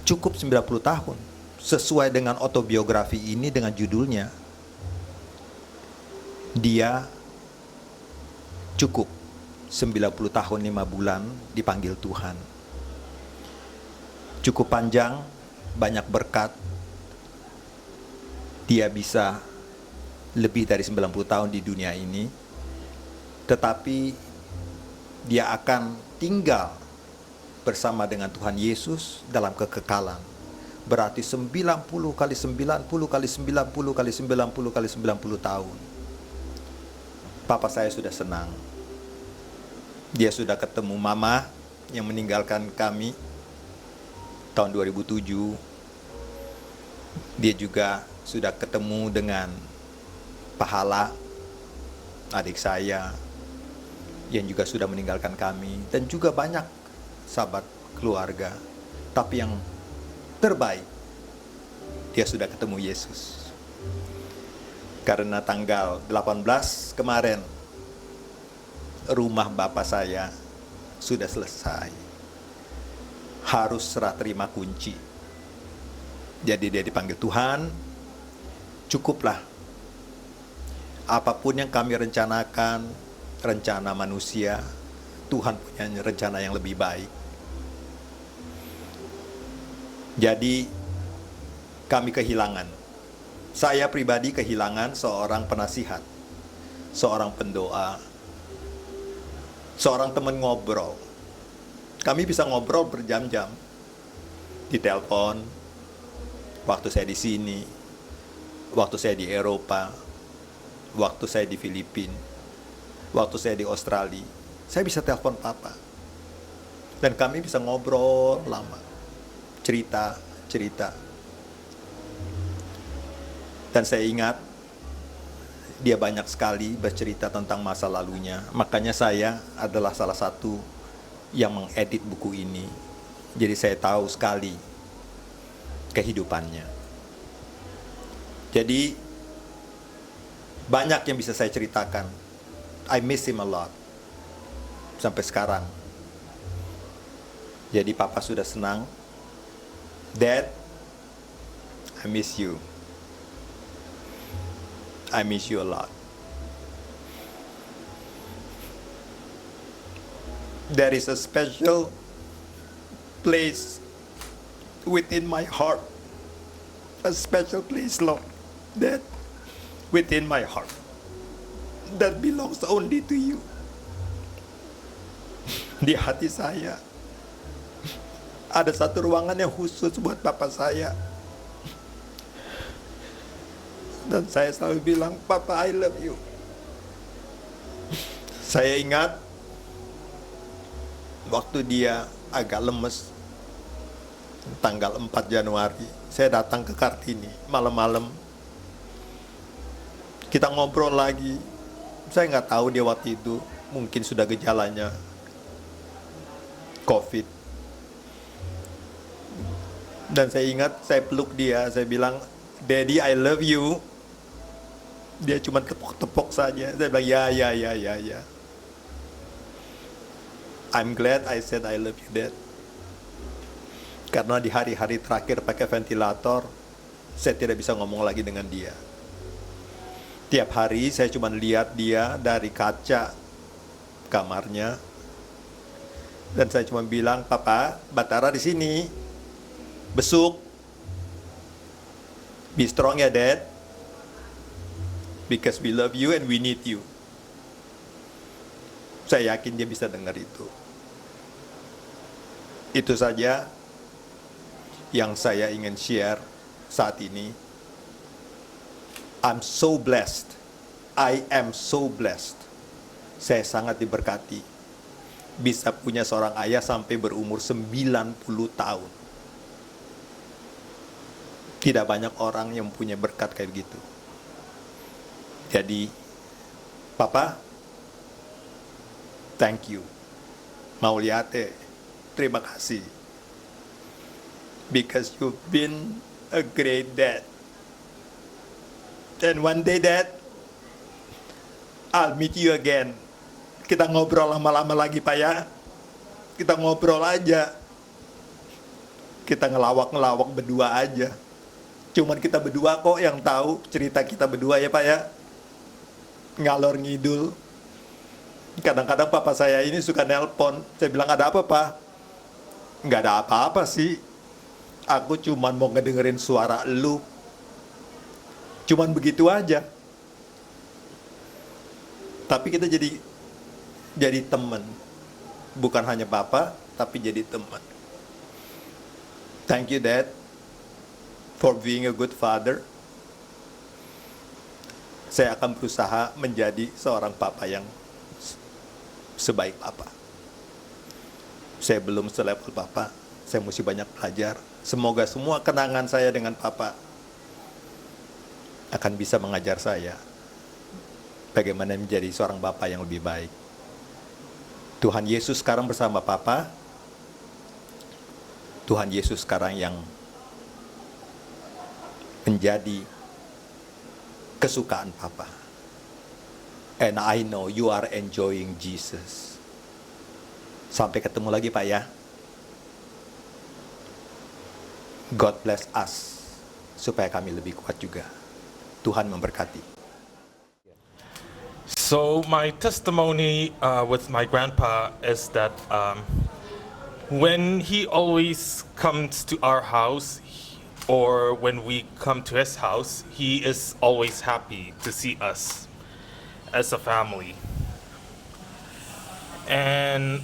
cukup 90 tahun. Sesuai dengan autobiografi ini dengan judulnya. Dia cukup 90 tahun 5 bulan dipanggil Tuhan. Cukup panjang, banyak berkat. Dia bisa lebih dari 90 tahun di dunia ini, tetapi dia akan tinggal bersama dengan Tuhan Yesus dalam kekekalan. Berarti 90 kali 90 kali 90 kali 90 kali 90 tahun. Papa saya sudah senang. Dia sudah ketemu Mama yang meninggalkan kami tahun 2007. Dia juga sudah ketemu dengan Pahala, adik saya, yang juga sudah meninggalkan kami. Dan juga banyak sahabat keluarga. Tapi yang terbaik, dia sudah ketemu Yesus. Karena tanggal 18 kemarin, rumah bapak saya sudah selesai. Harus serah terima kunci. Jadi dia dipanggil Tuhan. Cukuplah. Apapun yang kami rencanakan, rencana manusia, Tuhan punya rencana yang lebih baik. Jadi kami kehilangan. Saya pribadi kehilangan seorang penasihat, seorang pendoa, seorang teman ngobrol. Kami bisa ngobrol berjam-jam di telepon, waktu saya di sini, waktu saya di Eropa, waktu saya di Filipina, waktu saya di Australia. Saya bisa telepon Papa. Dan kami bisa ngobrol lama. Cerita. Dan saya ingat, dia banyak sekali bercerita tentang masa lalunya. Makanya saya adalah salah satu yang mengedit buku ini. Jadi saya tahu sekali kehidupannya. Jadi banyak yang bisa saya ceritakan. I miss him a lot. Sampai sekarang. Jadi Papa sudah senang. Dad, I miss you. I miss you a lot. There is a special place within my heart. A special place, Lord, that within my heart that belongs only to you. Di hati saya ada satu ruangan yang khusus buat Papa saya. Dan saya selalu bilang, Papa, I love you. Saya ingat waktu dia agak lemes, tanggal 4 Januari, saya datang ke Kartini malam-malam. Kita ngobrol lagi. Saya nggak tahu dia waktu itu mungkin sudah gejalanya COVID. Dan saya ingat, saya peluk dia, saya bilang, Daddy, I love you. Dia cuma tepuk-tepuk saja. Saya bilang, ya. I'm glad I said I love you, Dad. Karena di hari-hari terakhir pakai ventilator, saya tidak bisa ngomong lagi dengan dia. Tiap hari saya cuma lihat dia dari kaca kamarnya. Dan saya cuma bilang, Papa, Batara di sini. Besuk. Be strong ya, Dad. Because we love you and we need you. Saya yakin dia bisa dengar itu. Itu saja yang saya ingin share saat ini. I'm so blessed. I am so blessed. Saya sangat diberkati. Bisa punya seorang ayah sampai berumur 90 tahun. Tidak banyak orang yang punya berkat kayak gitu. Jadi, Papa, thank you. Mauliate, terima kasih. Because you've been a great dad. And one day, Dad, I'll meet you again. Kita ngobrol lama-lama lagi, Pak ya. Kita ngobrol aja. Kita ngelawak-ngelawak berdua aja. Cuman kita berdua kok yang tahu cerita kita berdua ya, Pak ya. Ngalor ngidul. Kadang-kadang papa saya ini suka nelpon. Saya bilang, ada apa, Pak? Nggak ada apa-apa sih. Aku cuman mau ngedengerin suara lu. Cuman begitu aja. Tapi kita jadi teman. Bukan hanya papa, tapi jadi teman. Thank you, Dad, for being a good father. Saya akan berusaha menjadi seorang papa yang sebaik papa. Saya belum selevel papa. Saya mesti banyak belajar. Semoga semua kenangan saya dengan papa akan bisa mengajar saya bagaimana menjadi seorang bapak yang lebih baik. Tuhan Yesus sekarang bersama Papa. Tuhan Yesus sekarang yang menjadi kesukaan Papa. And I know you are enjoying Jesus. Sampai ketemu lagi, Pak ya. God bless us supaya kami lebih kuat juga. Tuhan memberkati. So my testimony with my grandpa is that when he always comes to our house or when we come to his house, he is always happy to see us as a family. And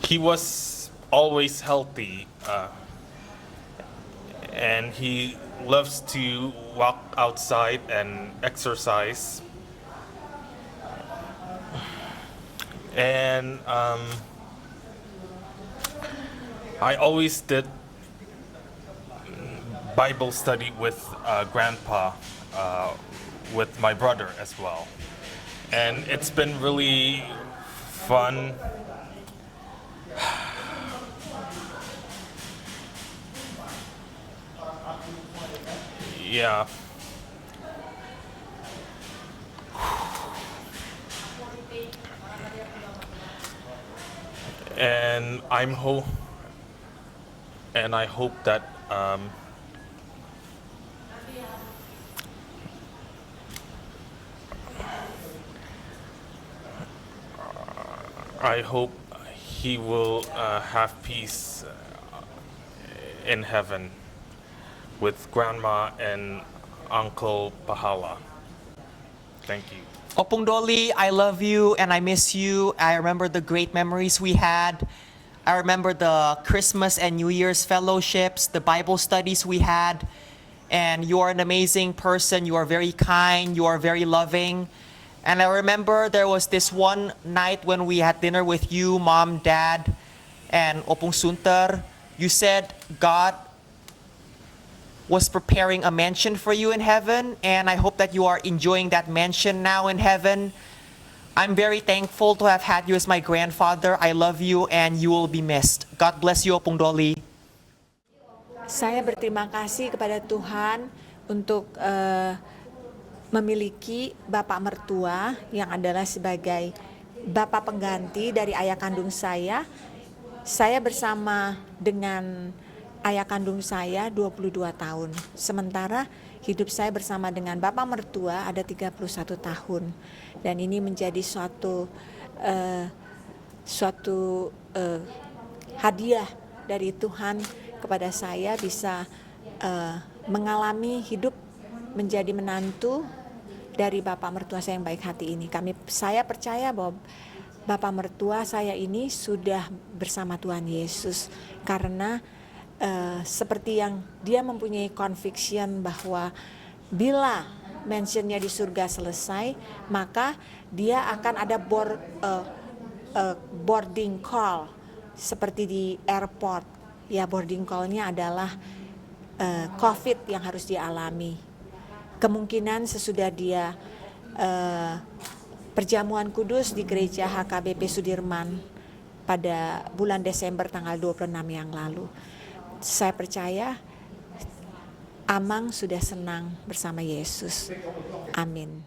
he was always healthy. And he loves to walk outside and exercise. And I always did Bible study with Grandpa, with my brother as well. And it's been really fun. Yeah. And I hope that I hope he will have peace in heaven with Grandma and Uncle Pahala. Thank you. Opung Doli, I love you and I miss you. I remember the great memories we had. I remember the Christmas and New Year's fellowships, the Bible studies we had. And you are an amazing person. You are very kind. You are very loving. And I remember there was this one night when we had dinner with you, Mom, Dad, and Opung Sunter. You said God was preparing a mansion for you in heaven, and I hope that you are enjoying that mansion now in heaven. I'm very thankful to have had you as my grandfather. I love you and you will be missed. God bless you, Opung Doli. Saya berterima kasih kepada Tuhan untuk memiliki bapak mertua yang adalah sebagai bapak pengganti dari ayah kandung saya. Saya bersama dengan ayah kandung saya 22 tahun. Sementara hidup saya bersama dengan bapak mertua ada 31 tahun. Dan ini menjadi suatu hadiah dari Tuhan kepada saya bisa mengalami hidup menjadi menantu dari bapak mertua saya yang baik hati ini. Saya percaya bahwa bapak mertua saya ini sudah bersama Tuhan Yesus karena seperti yang dia mempunyai conviction bahwa bila mansionnya di surga selesai, maka dia akan ada boarding call seperti di airport. Ya, boarding call-nya adalah COVID yang harus dialami. Kemungkinan sesudah dia perjamuan kudus di gereja HKBP Sudirman pada bulan Desember tanggal 26 yang lalu. Saya percaya Amang sudah senang bersama Yesus. Amin.